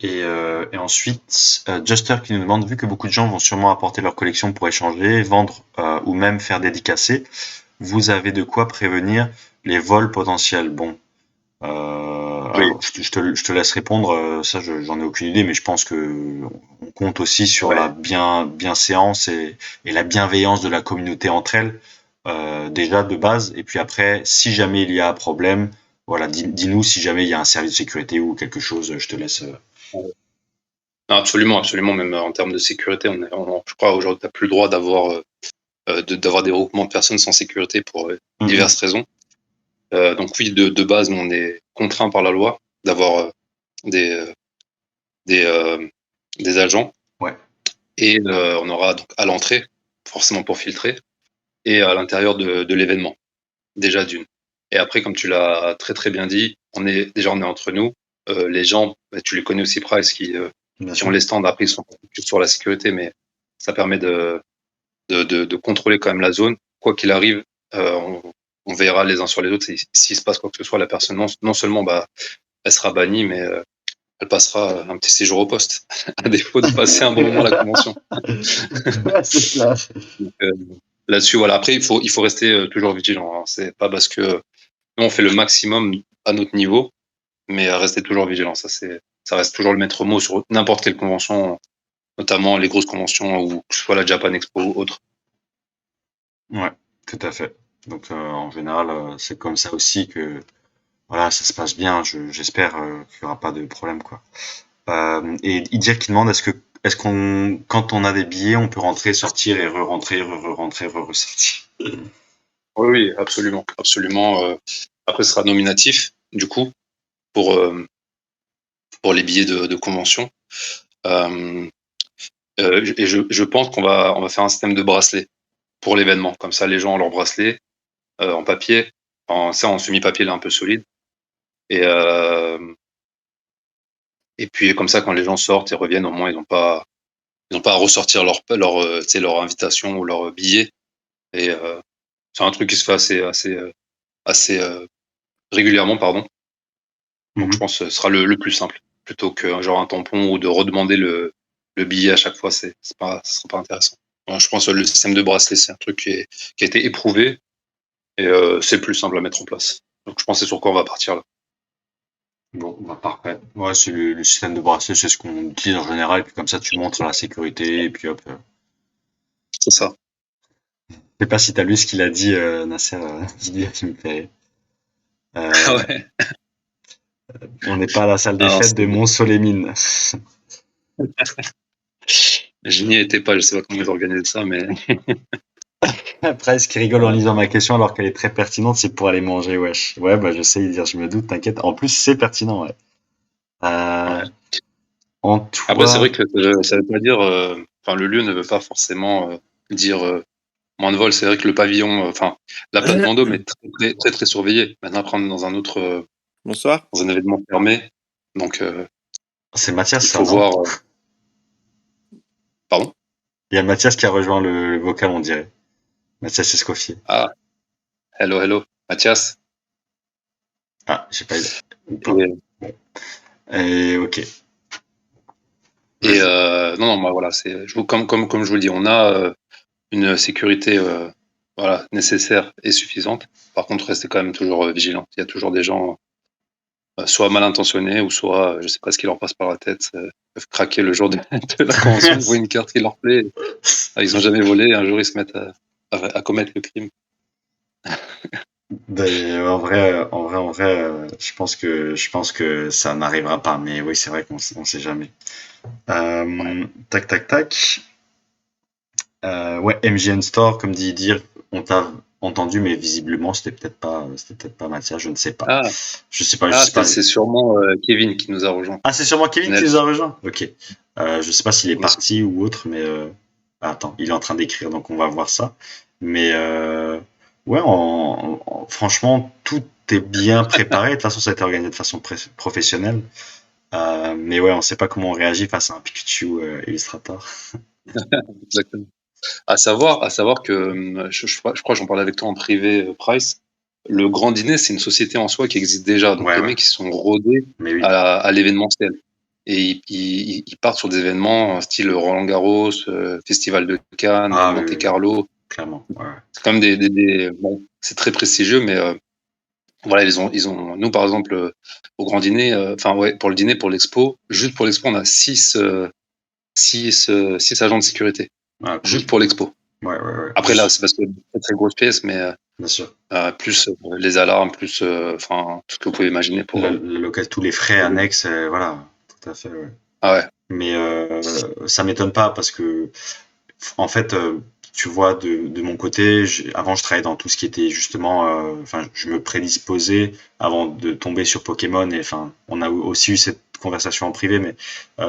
Et ensuite, Juster qui nous demande, vu que beaucoup de gens vont sûrement apporter leur collection pour échanger, vendre ou même faire dédicacer, vous avez de quoi prévenir les vols potentiels. Bon, Oui, alors je te laisse répondre, ça j'en ai aucune idée, mais je pense que on compte aussi sur la ouais. bienséance et la bienveillance de la communauté entre elles, déjà de base, et puis après, si jamais il y a un problème, voilà, dis-nous si jamais il y a un service de sécurité ou quelque chose, je te laisse. Non, absolument, absolument. Même en termes de sécurité, je crois aujourd'hui, tu n'as plus le droit d'avoir des regroupements de personnes sans sécurité pour diverses raisons. Donc oui, de base, nous, on est contraint par la loi d'avoir des, euh, des, euh, des agents Ouais. et on aura donc à l'entrée, forcément pour filtrer, et à l'intérieur de l'événement, déjà d'une. Et après, comme tu l'as très très bien dit, on est entre nous. les gens, tu les connais aussi, Price, Bien qui ont sûr. les stands. Après, ils sont plus sur la sécurité, mais ça permet de contrôler quand même la zone. Quoi qu'il arrive, on verra les uns sur les autres. S'il se passe quoi que ce soit, la personne, non seulement elle sera bannie, mais elle passera un petit séjour au poste, à défaut de passer un bon moment à la convention. Ouais, c'est clair. Donc, là-dessus, voilà. Après, il faut rester toujours vigilant, hein. C'est pas parce que nous, on fait le maximum à notre niveau, mais rester toujours vigilant. Ça reste toujours le maître mot sur n'importe quelle convention, notamment les grosses conventions ou que ce soit la Japan Expo ou autre. Ouais, tout à fait. Donc en général, c'est comme ça aussi que voilà, ça se passe bien. J'espère qu'il y aura pas de problème quoi. Et Idjek qui demande est-ce qu'on quand on a des billets, on peut rentrer, sortir et re-rentrer, re-rentrer, re-ressortir. Oui, oui, absolument, absolument. Après, ce sera nominatif, du coup, pour, euh, pour les billets de convention. Euh, et je pense qu'on va faire un système de bracelet pour l'événement. Comme ça, les gens ont leur bracelet en papier, en semi-papier, là, un peu solide. Et, euh, et puis, comme ça, quand les gens sortent et reviennent, au moins, ils n'ont pas à ressortir tu sais, leur invitation ou leur billet. Et c'est un truc qui se fait assez régulièrement, pardon. Donc, je Mhm. pense que ce sera le plus simple. Plutôt que genre un tampon ou de redemander le billet à chaque fois, ce sera pas intéressant. Ouais, je pense que le système de bracelet, c'est un truc qui a été éprouvé et c'est le plus simple à mettre en place. Donc, je pense que c'est sur quoi on va partir là. Bon, bah parfait. Ouais, c'est le système de bracelet, c'est ce qu'on utilise en général, et puis comme ça tu montres la sécurité, et puis hop. C'est ça. Je sais pas si t'as lu ce qu'il a dit, Nasser, qui me fait rire. Ah Euh, ouais. on n'est pas à la salle des Alors, fêtes de Mont-Solémine. je n'y étais pas, je sais pas comment ils organisent ça, mais Presque qui rigole en euh, lisant ma question alors qu'elle est très pertinente, c'est pour aller manger, wesh. Ouais, bah je sais dire, je me doute, t'inquiète. En plus, c'est pertinent, ouais. Euh, ouais. en Après, c'est toi, vrai que ça veut pas dire, enfin, le lieu ne veut pas forcément dire moins de vols. C'est vrai que le pavillon, enfin, la place Vendôme est très, très, très, très surveillée. Maintenant, après, on est dans un autre, Bonsoir. dans un événement fermé. Donc, c'est Mathias, il ça, faut non? voir. Pardon? Il y a Mathias qui a rejoint le vocal, on dirait. Mathias Escoffier. Ah, hello, hello, Mathias. Ah, j'ai pas eu, ou pas. Et, Bon. Et ok. et Vas-y. non, non, bah, voilà, comme je vous le dis, on a une sécurité voilà, nécessaire et suffisante. Par contre, restez quand même toujours vigilant. Il y a toujours des gens soit mal intentionnés ou soit, je sais pas ce qui leur passe par la tête, peuvent craquer le jour de, de la convention, ils voient une carte qui leur plaît, ils ont jamais volé, un jour ils se mettent à commettre le crime. En vrai, je pense que ça n'arrivera pas. Mais oui, c'est vrai qu'on sait jamais. Ouais. Tac, tac, tac. Ouais, MGN Store, comme dit dire, on t'a entendu, mais visiblement, c'était peut-être pas Mathias, je ne sais pas. Ah, Je sais pas, je ah sais pas. c'est sûrement Kevin qui nous a rejoint. Ah, c'est sûrement Kevin qui nous Nelf. a rejoint. Ok. Je sais pas s'il est Oui, c'est ça. parti ou autre, mais attends, il est en train d'écrire, donc on va voir ça. Mais ouais, franchement, tout est bien préparé. De toute façon, ça a été organisé de façon professionnelle. Mais ouais, on sait pas comment on réagit face à un Pikachu Illustrator. Exactement. À savoir que je crois que j'en parlais avec toi en privé, Price. Le Grand Dîner, c'est une société en soi qui existe déjà. Donc Ouais, les ouais. mecs, ils sont rodés Mais oui. à l'événementiel. Et ils partent sur des événements style Roland-Garros, Festival de Cannes, Ah oui, oui, oui, Monte-Carlo. clairement. Ouais, ouais. C'est quand même bon, c'est très prestigieux, mais voilà, nous par exemple, au Grand Dîner, enfin ouais, pour le dîner, pour l'expo, juste pour l'expo, on a six agents de sécurité, Ah, cool. juste pour l'expo. Ouais, ouais, ouais. Après là, c'est parce que c'est une très grosse pièce, mais Bien sûr. plus les alarmes, plus enfin tout ce que vous pouvez imaginer pour. Le local, tous les frais annexes, voilà, tout à fait, ouais. Ah ouais, Mais ça m'étonne pas parce que, en fait, tu vois, de mon côté, avant, je travaillais dans tout ce qui était justement, enfin, je me prédisposais avant de tomber sur Pokémon et enfin, on a aussi eu cette conversation en privé, mais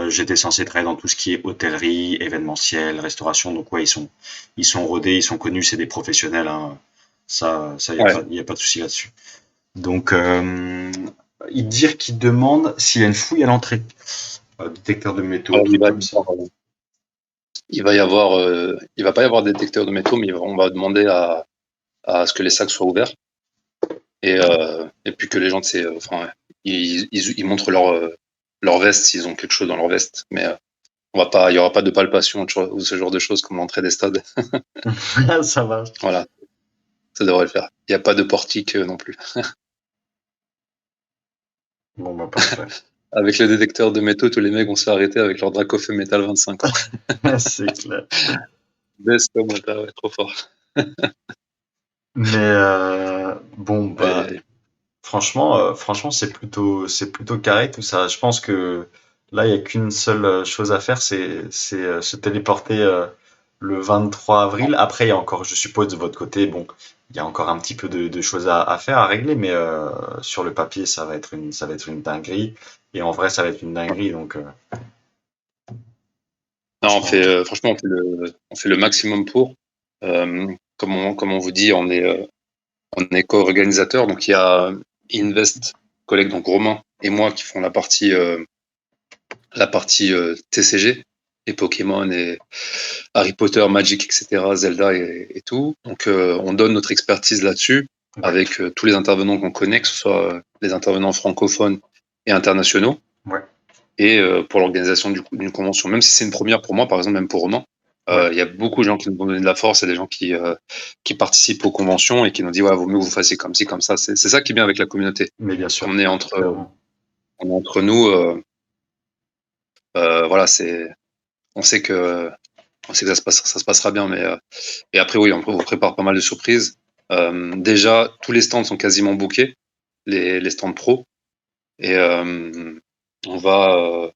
j'étais censé travailler dans tout ce qui est hôtellerie, événementiel, restauration. Donc ouais, ils sont rodés, ils sont connus, c'est des professionnels, hein. Ça, y a ouais. pas, y a pas de souci là-dessus. Donc, il dire qu'il demande s'il y a une fouille à l'entrée. Détecteur de métaux, Alors, truc comme ça. il va pas y avoir de détecteur de métaux, mais on va demander à ce que les sacs soient ouverts et puis que les gens, enfin, ils montrent leur veste s'ils ont quelque chose dans leur veste. Mais il y aura pas de palpation ou ce genre de choses comme l'entrée des stades. Ça va. Voilà, ça devrait le faire. Il n'y a pas de portique non plus. Bon, bah, parfait. Avec le détecteur de métaux, tous les mecs vont se faire arrêter avec leur Dracofeu Metal 25 ans. C'est clair. Best comme ouais, trop fort. Mais bon, bah, Aïe, aïe. franchement, c'est plutôt carré tout ça. Je pense que là, il y a qu'une seule chose à faire, c'est se téléporter le 23 avril. Après, il y a encore, je suppose, de votre côté, bon, il y a encore un petit peu de choses à faire, à régler, mais sur le papier, ça va être une dinguerie. Et en vrai, ça va être une dinguerie. Donc, Non, franchement, franchement, on fait le maximum pour. Comme on vous dit, on est co-organisateur. Donc, il y a Invest, collègue, donc Romain et moi qui font la partie TCG, et Pokémon et Harry Potter, Magic, etc., Zelda et tout. Donc, on donne notre expertise là-dessus ouais, avec tous les intervenants qu'on connaît, que ce soit les intervenants francophones et internationaux. ouais, Et pour l'organisation d'une convention. Même si c'est une première pour moi, par exemple, même pour Romain, ouais. il y a beaucoup de gens qui nous ont donné de la force et des gens qui participent aux conventions et qui nous disent ouais, vaut mieux que vous fassiez comme ci, comme ça. C'est ça qui est bien avec la communauté. Mais bien sûr, On est entre, clairement. on est entre nous. Voilà, on sait que ça se passera bien. Mais et après, oui, on vous prépare pas mal de surprises. Déjà, tous les stands sont quasiment bookés, les stands pro. Et on va, euh,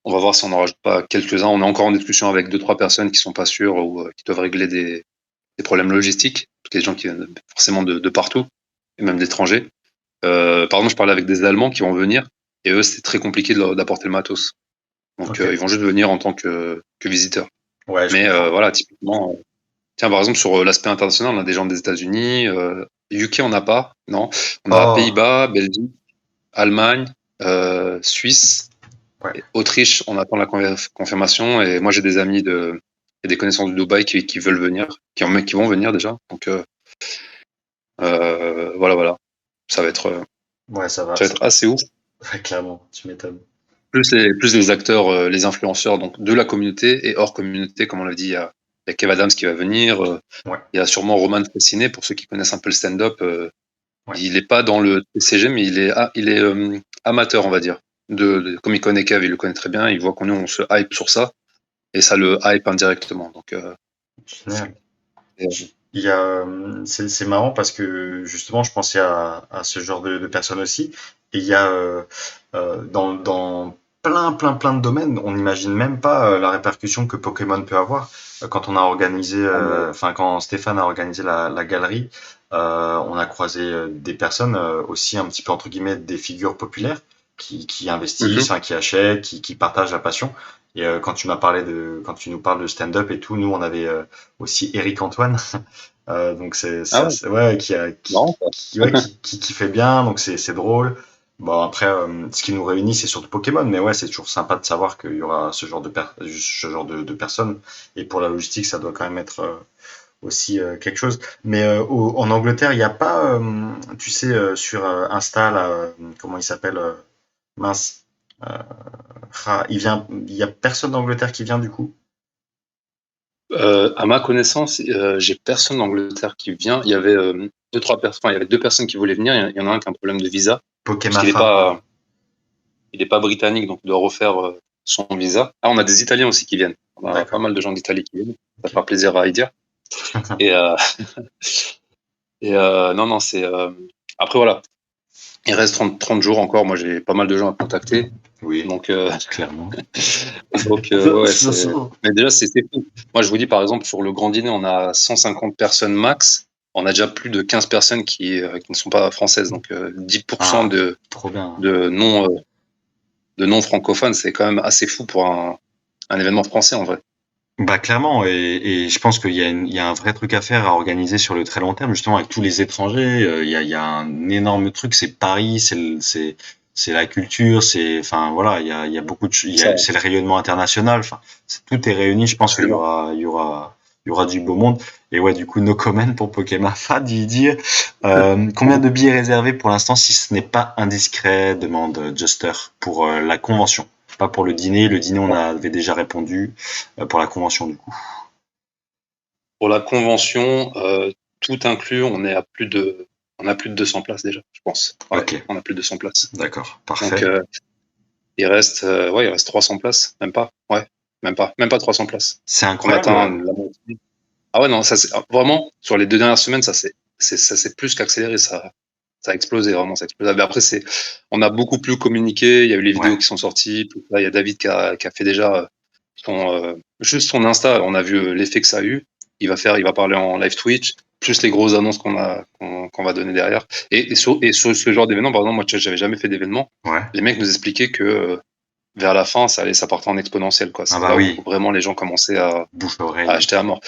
on va voir si on n'en rajoute pas quelques-uns. On est encore en discussion avec deux, trois personnes qui sont pas sûres ou qui doivent régler des problèmes logistiques. Des gens qui viennent forcément de partout, et même d'étrangers. Par exemple, je parlais avec des Allemands qui vont venir, et eux, c'est très compliqué d'apporter le matos. Donc, Ok. ils vont juste venir en tant que visiteurs. Ouais, je Mais comprends. voilà, typiquement, tiens, par exemple, sur l'aspect international, on a des gens des États-Unis, UK, on n'a pas, non. On a Oh, Pays-Bas, Belgique, Allemagne, Suisse, ouais. et Autriche, on attend la confirmation. Et moi, j'ai des amis et des connaissances de Dubaï qui veulent venir, qui vont venir déjà. Donc voilà, voilà. Ça va être, euh, Ouais, ça va. ça va être assez ouf. Ouais, clairement, tu m'étonnes. Plus les acteurs, les influenceurs donc de la communauté et hors communauté, comme on l'a dit, il y a Kev Adams qui va venir. Ouais, Il y a sûrement Roman Fressinet, pour ceux qui connaissent un peu le stand-up. ouais. Il n'est pas dans le TCG, mais il est amateur, on va dire. Comme il connaît Kev, il le connaît très bien. Il voit qu'on on se hype sur ça. Et ça le hype indirectement. Donc, Génial. et, C'est marrant parce que justement, je pensais à ce genre de personnes aussi. Et il y a dans plein de domaines, on n'imagine même pas la répercussion que Pokémon peut avoir. Quand on a organisé, enfin quand Stéphane a organisé la galerie, on a croisé des personnes aussi un petit peu entre guillemets des figures populaires qui investissent, Mhm, enfin, qui achètent, qui partagent la passion. Et quand tu nous parles de stand-up et tout, nous on avait aussi Eric Antoine. Donc ah ouais, ouais, qui, a- marrant ça. ouais, qui fait bien, donc c'est drôle. Bon après, ce qui nous réunit, c'est surtout Pokémon, mais ouais, c'est toujours sympa de savoir qu'il y aura ce genre de personnes. Et pour la logistique, ça doit quand même être aussi quelque chose. Mais en Angleterre, il n'y a pas, tu sais, sur Insta, là, comment il s'appelle, mince, euh, il y a personne d'Angleterre qui vient du coup. À ma connaissance, j'ai personne d'Angleterre qui vient. Il y avait deux, trois personnes, enfin, il y avait deux personnes qui voulaient venir. Il y en a un qui a un problème de visa, parce qu'il n'est Pokémafa, voilà. pas, il est pas britannique, donc il doit refaire son visa. Ah, on a des Italiens aussi qui viennent. On a pas D'accord. mal de gens d'Italie qui viennent. Ça Ok. fait plaisir à y dire. Et, non, non, après, voilà. Il reste 30 jours encore. Moi, j'ai pas mal de gens à contacter. Oui, Donc, clairement. ouais, Bien sûr. mais déjà, c'est fou. Moi, je vous dis, par exemple, sur le grand dîner, on a 150 personnes max. On a déjà plus de 15 personnes qui ne sont pas françaises. Donc, 10% Ah, trop bien. de non, euh, de non francophones, c'est quand même assez fou pour un événement français, en vrai. Bah clairement, et je pense qu'il y a un vrai truc à faire, à organiser sur le très long terme, justement avec tous les étrangers. Il y a un énorme truc, c'est Paris, c'est la culture, enfin voilà, il y a beaucoup de, Ça, c'est le rayonnement international. Enfin, tout est réuni. Je pense absolument. il y aura du beau monde. Et ouais, du coup, no comment pour Pokémon Fad, il dit combien de billets réservés pour l'instant, si ce n'est pas indiscret, demande Juster pour la convention, pas pour le dîner. Le dîner, on avait déjà répondu pour la convention du coup. Pour la convention, tout inclus, on a plus de 200 places déjà, je pense. Ouais, Ok, on a plus de 200 places. d'accord, Donc, parfait. il reste 300 places, même pas. Ouais, même pas 300 places. C'est On atteint incroyable. la moitié. Ah ouais, non, vraiment, sur les 2 dernières semaines, ça s'est plus qu'accéléré, ça a explosé, vraiment, ça a explosé. Mais après, on a beaucoup plus communiqué, il y a eu les vidéos Ouais. qui sont sorties, tout ça. Il y a David qui a fait déjà juste son Insta, on a vu l'effet que ça a eu. Il va parler en live Twitch, plus les grosses annonces qu'on va donner derrière. Et sur ce genre d'événement, par exemple, moi, j'avais jamais fait d'événement. Ouais. Les mecs nous expliquaient que vers la fin, ça partait en exponentiel, quoi. Ah C'est bah là où oui, vraiment les gens commençaient bouche à à oreille et acheter à puis. mort.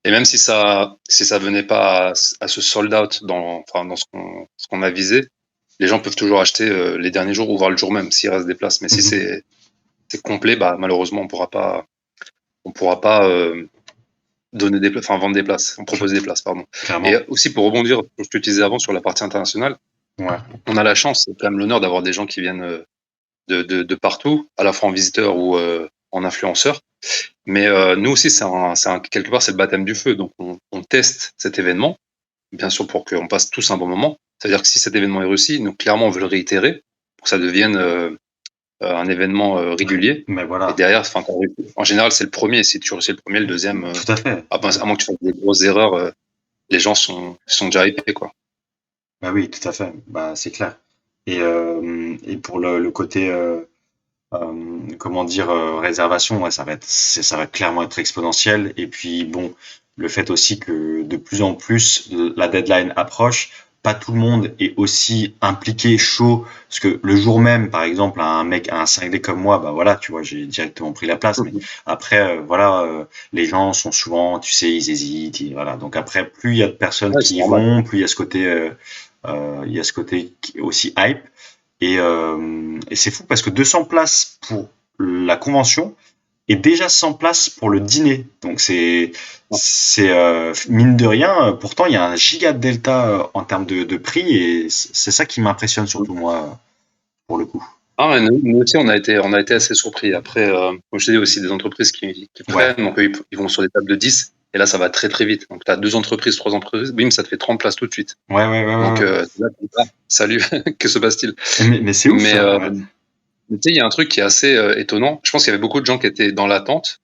Et même si ça venait pas à se sold out dans ce qu'on a visé, les gens peuvent toujours acheter les derniers jours ou voir le jour même s'il reste des places. Mais si Mhm. c'est complet, bah malheureusement on pourra pas donner enfin vendre des places, Cl- proposer des places, pardon. Et Clairement. aussi pour rebondir sur ce que tu disais avant sur la partie internationale, Ouais. on a la chance, c'est quand même l'honneur d'avoir des gens qui viennent de partout, à la fois en visiteur ou en influenceur. Mais nous aussi, quelque part, c'est le baptême du feu. Donc, on teste cet événement, bien sûr, pour qu'on passe tous un bon moment. C'est-à-dire que si cet événement est réussi, nous, clairement, on veut le réitérer pour que ça devienne un événement régulier. Mais Et voilà, derrière, enfin, en général, c'est le premier. Si tu réussis le premier, le deuxième, tout à fait. à moins que tu fasses des grosses erreurs, les gens sont déjà hypés, quoi. Bah oui, tout à fait. Bah c'est clair. Et pour le côté comment dire réservation, ouais, ça va clairement être exponentiel. Et puis bon, le fait aussi que de plus en plus la deadline approche, pas tout le monde est aussi impliqué chaud, parce que le jour même, par exemple, un cinglé comme moi, bah voilà, tu vois, j'ai directement pris la place. Mais après, voilà, les gens sont souvent, tu sais, ils hésitent, voilà. Donc après, plus il y a de personnes Ouais, qui c'est y normal. vont, plus il y a ce côté, il y a ce côté aussi hype. Et c'est fou parce que 200 places pour la convention et déjà 100 places pour le dîner. Donc c'est mine de rien. Pourtant, il y a un giga delta en termes de prix et c'est ça qui m'impressionne surtout moi pour le coup. Ah ouais, nous aussi, on a été assez surpris. Après, comme je te dis aussi, des entreprises qui Ouais, prennent, donc eux, ils vont sur des tables de 10, et là, ça va très très vite. Donc, tu as 2 entreprises, 3 entreprises, bim, ça te fait 30 places tout de suite. Donc, ouais. là, salut, que se passe-t-il? Mais c'est ouf Mais, ça. euh, Ouais. mais tu sais, il y a un truc qui est assez étonnant. Je pense qu'il y avait beaucoup de gens qui étaient dans l'attente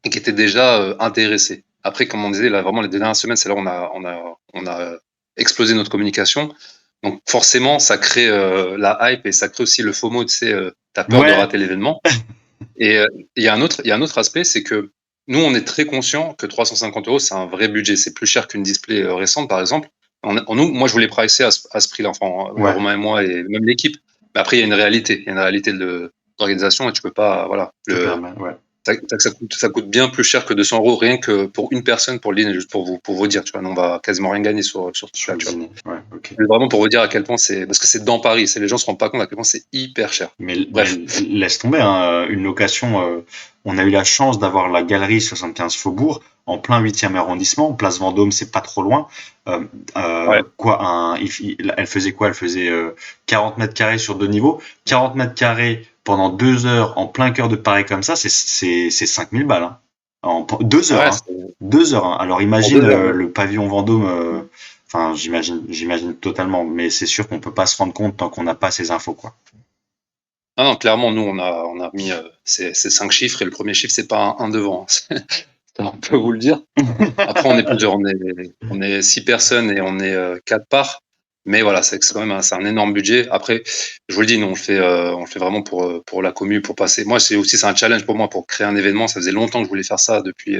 et qui étaient déjà intéressés. Après, comme on disait, là, vraiment, les dernières semaines, c'est là où on a explosé notre communication. Donc, forcément, ça crée la hype et ça crée aussi le FOMO, tu sais, t'as peur de Ouais. rater l'événement. Et il y a un autre aspect, c'est que nous, on est très conscient que 350 euros, c'est un vrai budget. C'est plus cher qu'une display récente, par exemple. Moi, je voulais pricer à ce prix-là, enfin, Ouais. Romain et moi, et même l'équipe. Mais après, il y a une réalité. Il y a une réalité d'organisation et tu peux pas, voilà. Te permettre. Ouais. Ça coûte bien plus cher que 200 euros rien que pour une personne pour le dîner, juste pour vous dire, tu vois. Nous, on va quasiment rien gagner sur ce Sur truc-là, le tu vois. dîner. Ouais. Ok. Mais vraiment pour vous dire à quel point parce que c'est dans Paris. Les gens se rendent pas compte à quel point c'est hyper cher. Mais Bref. laisse tomber, hein, une location. On a eu la chance d'avoir la galerie 75 Faubourg en plein 8e arrondissement. Place Vendôme, c'est pas trop loin. Euh, Ouais. elle faisait quoi? Elle faisait 40 mètres carrés sur 2 niveaux. 40 mètres carrés pendant 2 heures en plein cœur de Paris comme ça, c'est 5000 balles. Hein. En 2 heures. Ouais, Hein. 2 heures. Hein. Alors pour imagine 2 heures. le pavillon Vendôme. Enfin, j'imagine totalement. Mais c'est sûr qu'on peut pas se rendre compte tant qu'on n'a pas ces infos, quoi. Ah non, clairement, nous, on a mis ces 5 chiffres et le premier chiffre, c'est pas un devant. Hein. On peut vous le dire. Après, on est plusieurs. On est 6 personnes et on est 4 parts. Mais voilà, c'est quand même c'est un énorme budget. Après, je vous le dis, nous, on le fait vraiment pour la commu, pour passer. Moi, c'est un challenge pour moi pour créer un événement. Ça faisait longtemps que je voulais faire ça depuis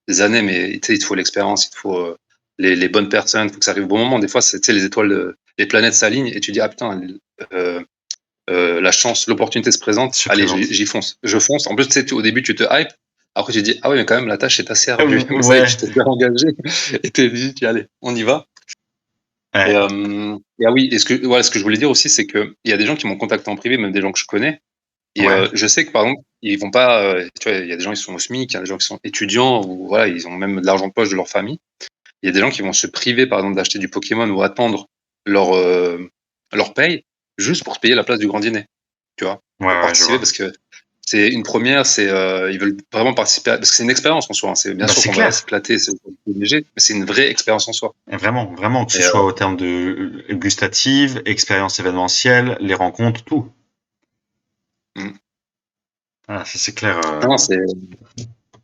des années, mais tu sais, il te faut l'expérience, il te faut les bonnes personnes, il faut que ça arrive au bon moment. Des fois, tu sais, les étoiles, les planètes s'alignent et tu dis, ah putain, euh, la chance, l'opportunité se présente, Se allez, présente. j'y fonce. Je fonce. En plus, tu sais, au début, tu te hype. Après, tu te dis, ah oui, mais quand même, la tâche est assez ardue. Mais ça y est, Ouais. tu t'es bien engagé et t'es dit, allez, on y va. Et, Ouais, et ah oui, ce que je voulais dire aussi, c'est que il y a des gens qui m'ont contacté en privé, même des gens que je connais. Et ouais, je sais que par exemple, ils vont pas, tu vois, il y a des gens qui sont au SMIC, il y a des gens qui sont étudiants ou voilà, ils ont même de l'argent de poche de leur famille. Il y a des gens qui vont se priver, par exemple, d'acheter du Pokémon ou attendre leur leur paye juste pour se payer la place du grand dîner. Tu vois, ouais, pour ouais, je participer vois. parce que c'est une première, c'est ils veulent vraiment participer parce que c'est une expérience en soi. Hein. C'est bien Bah, sûr c'est qu'on va clair. s'éclater, c'est léger, mais c'est une vraie expérience en soi. Et vraiment, vraiment, que ce Et soit au terme de gustative, expérience événementielle, les rencontres, tout. mm. Ah, ça c'est clair. Non,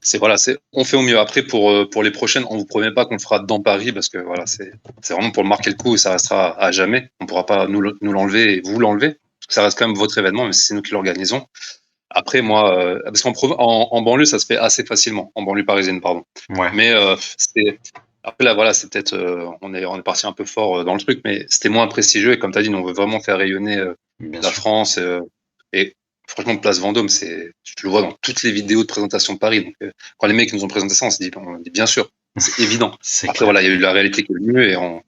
c'est voilà, c'est on fait au mieux. Après pour les prochaines, on vous promet pas qu'on le fera dans Paris parce que voilà, c'est vraiment pour le marquer le coup et ça restera à jamais. On pourra pas nous l'enlever et vous l'enlever parce que ça reste quand même votre événement, mais c'est nous qui l'organisons. Après moi, parce en banlieue ça se fait assez facilement, en banlieue parisienne pardon. Ouais, Mais c'est après là voilà, c'est peut-être on est parti un peu fort dans le truc, mais c'était moins prestigieux et comme tu as dit, nous, on veut vraiment faire rayonner bien la sûr. France et franchement Place Vendôme, tu le vois dans toutes les vidéos de présentation de Paris. Donc quand les mecs nous ont présenté ça, on dit bien sûr, c'est évident. C'est Après clair. voilà, il y a eu la réalité qui est venue et on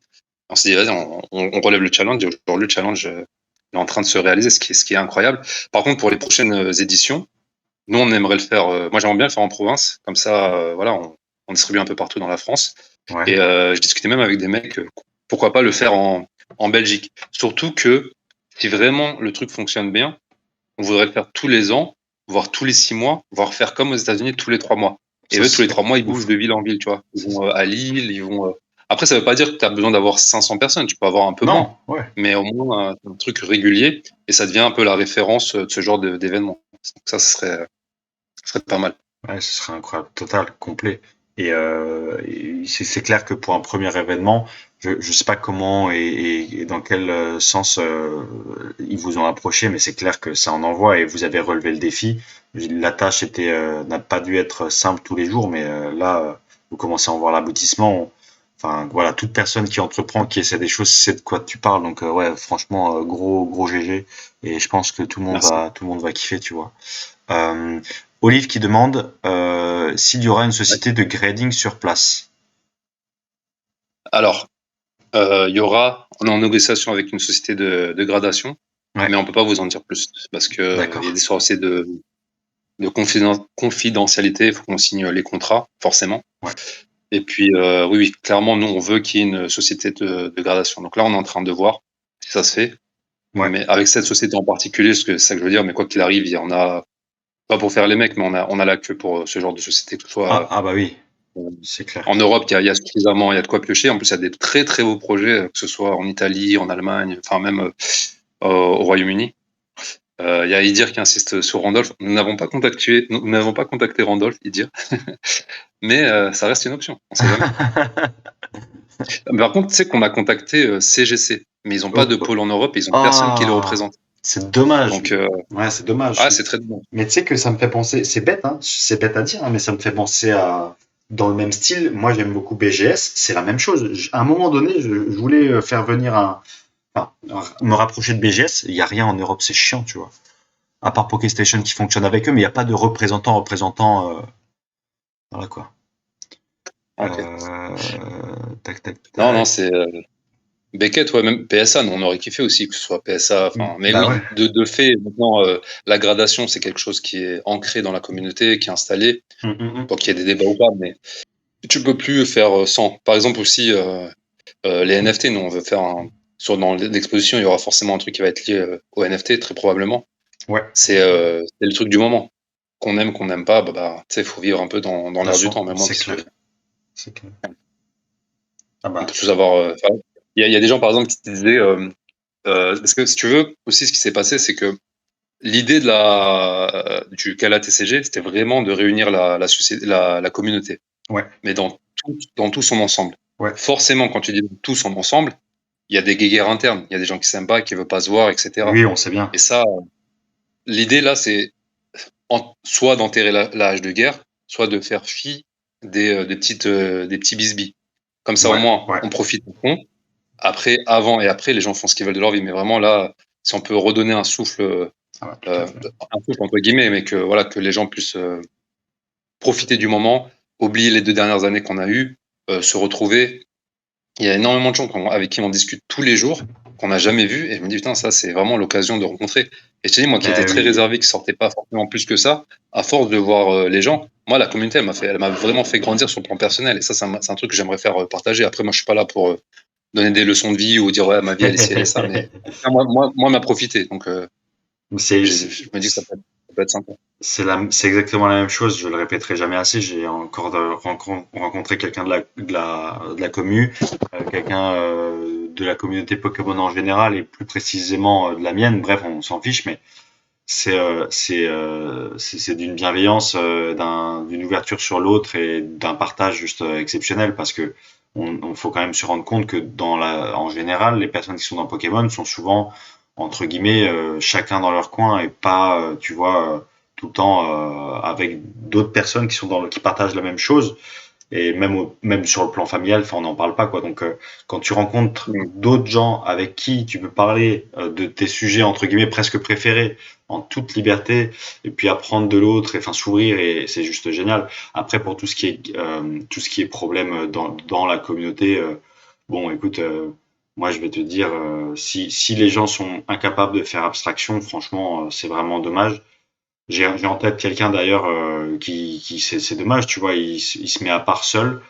s'est dit vas-y, on relève le challenge et aujourd'hui le challenge est en train de se réaliser, ce qui est incroyable. Par contre, pour les prochaines éditions, nous, on aimerait le faire. Moi, j'aimerais bien le faire en province, comme ça, voilà, on distribue un peu partout dans la France. Ouais. Et je discutais même avec des mecs, pourquoi pas le faire en Belgique. Surtout que si vraiment le truc fonctionne bien, on voudrait le faire tous les ans, voire tous les 6 mois, voire faire comme aux États-Unis tous les 3 mois. Et Ça eux, tous les serait 3 mois, ils bougent ouf. de ville en ville, tu vois. Ils vont à Lille, ils vont. Après, ça veut pas dire que tu as besoin d'avoir 500 personnes, tu peux avoir un peu moins, Non, ouais. mais au moins un truc régulier, et ça devient un peu la référence de ce genre d'événement. Donc ça, ce serait pas mal. Ouais, ce serait incroyable, total, complet. Et c'est clair que pour un premier événement, je sais pas comment et dans quel sens ils vous ont approché, mais c'est clair que ça en envoie et vous avez relevé le défi. La tâche était n'a pas dû être simple tous les jours, mais là, vous commencez à en voir l'aboutissement. Enfin, voilà, toute personne qui entreprend, qui essaie des choses, sait de quoi tu parles. Donc ouais, franchement, gros GG. Et je pense que Merci. tout le monde va kiffer, tu vois. Euh, Olive qui demande s'il y aura une Ouais. société de grading sur place. Alors, on est en négociation avec une société de gradation, Ouais, mais on peut pas vous en dire plus parce que il y a d'accord. des sourcils de confidentialité. Il faut qu'on signe les contrats, forcément. Ouais, Et puis, oui, oui, clairement, nous, on veut qu'il y ait une société de gradation. Donc là, on est en train de voir si ça se fait. ouais. Mais avec cette société en particulier, parce que c'est ça que je veux dire, mais quoi qu'il arrive, il y en a, pas pour faire les mecs, mais on a la queue pour ce genre de société, que ce Ah, soit ah bah oui, euh, c'est clair. en Europe, il y a suffisamment, il y a de quoi piocher. En plus, il y a des très, très beaux projets, que ce soit en Italie, en Allemagne, enfin, même au Royaume-Uni. Il y a Idir qui insiste sur Randolph. Nous n'avons pas contacté Randolph, Idir, mais ça reste une option. On sait jamais. Mais par contre, tu sais qu'on a contacté CGC, mais ils n'ont pas de Oh, pôle en Europe et ils ont personne qui les ah, représente. c'est dommage. Donc, Ouais, c'est dommage. c'est très bon. Mais tu sais que ça me fait penser, c'est bête, hein, c'est bête à dire, hein, mais ça me fait penser à, dans le même style, moi j'aime beaucoup BGS, c'est la même chose. À un moment donné, je voulais faire venir enfin, me rapprocher de BGS, il n'y a rien en Europe, c'est chiant, tu vois. À part PokéStation qui fonctionne avec eux, mais il n'y a pas de représentant, voilà quoi. Ok. Tac, tac, Non, non, tac. c'est Beckett, ouais, même PSA, nous, on aurait kiffé aussi que ce soit PSA. Enfin, mais Bah ouais. oui, de fait, maintenant, la gradation, c'est quelque chose qui est ancré dans la communauté, qui est installé, pour qu'il y ait des débats ou pas, mais tu peux plus faire sans. Par exemple aussi, les NFT, nous, on veut faire dans l'exposition, il y aura forcément un truc qui va être lié au NFT, très probablement. Ouais, C'est le truc du moment. Qu'on n'aime pas, tu sais, faut vivre un peu dans bien l'air du sûr, temps, même moi, c'est parce que clair, c'est clair. Ah on bah, peut tous avoir. Enfin, il y a des gens, par exemple, qui te disaient, parce que si tu veux, aussi, ce qui s'est passé, c'est que l'idée du Kala TCG, c'était vraiment de réunir la communauté, ouais, mais dans tout son ensemble. ouais. Forcément, quand tu dis dans tout son ensemble, il y a des guéguerres internes, il y a des gens qui s'aiment pas, qui veulent pas se voir, etc. Oui, on sait bien. Et ça, l'idée là, c'est soit d'enterrer la hache de guerre, soit de faire fi des petits bisbis. Comme ça, au Ouais, moins, ouais. on profite au fond. Après, avant et après, les gens font ce qu'ils veulent de leur vie. Mais vraiment, là, si on peut redonner Ah bah, tout à fait. un souffle entre guillemets, mais que, voilà, que les gens puissent profiter du moment, oublier les 2 dernières années qu'on a eues, se retrouver. il y a énormément de gens avec qui on discute tous les jours, qu'on n'a jamais vu, et je me dis, putain, ça, c'est vraiment l'occasion de rencontrer. Et je te dis, moi qui étais Ben très oui. réservé, qui sortais pas forcément plus que ça, à force de voir les gens, moi, la communauté, elle m'a vraiment fait grandir sur le plan personnel. Et ça, c'est un truc que j'aimerais faire partager. Après, moi, je suis pas là pour donner des leçons de vie ou dire, ouais, ma vie, elle est ci, elle est ça, mais moi, m'a profité. Donc, C'est, je me dis que ça peut être sympa. c'est exactement la même chose. Je le répéterai jamais assez. J'ai encore rencontré quelqu'un de la commu, quelqu'un de la communauté Pokémon en général et plus précisément de la mienne. Bref, on s'en fiche, mais c'est d'une bienveillance, d'une ouverture sur l'autre et d'un partage juste exceptionnel parce que on faut quand même se rendre compte que en général, les personnes qui sont dans Pokémon sont souvent entre guillemets chacun dans leur coin et pas, tu vois, tout le temps avec d'autres personnes qui partagent la même chose et même sur le plan familial, enfin on n'en parle pas quoi. Donc quand tu rencontres Mm. d'autres gens avec qui tu peux parler de tes sujets entre guillemets presque préférés en toute liberté et puis apprendre de l'autre, enfin s'ouvrir et c'est juste génial. Après pour tout ce qui est problème dans la communauté, bon écoute, moi je vais te dire si les gens sont incapables de faire abstraction, franchement c'est vraiment dommage. J'ai en tête quelqu'un d'ailleurs qui c'est dommage, tu vois, il se met à part seul.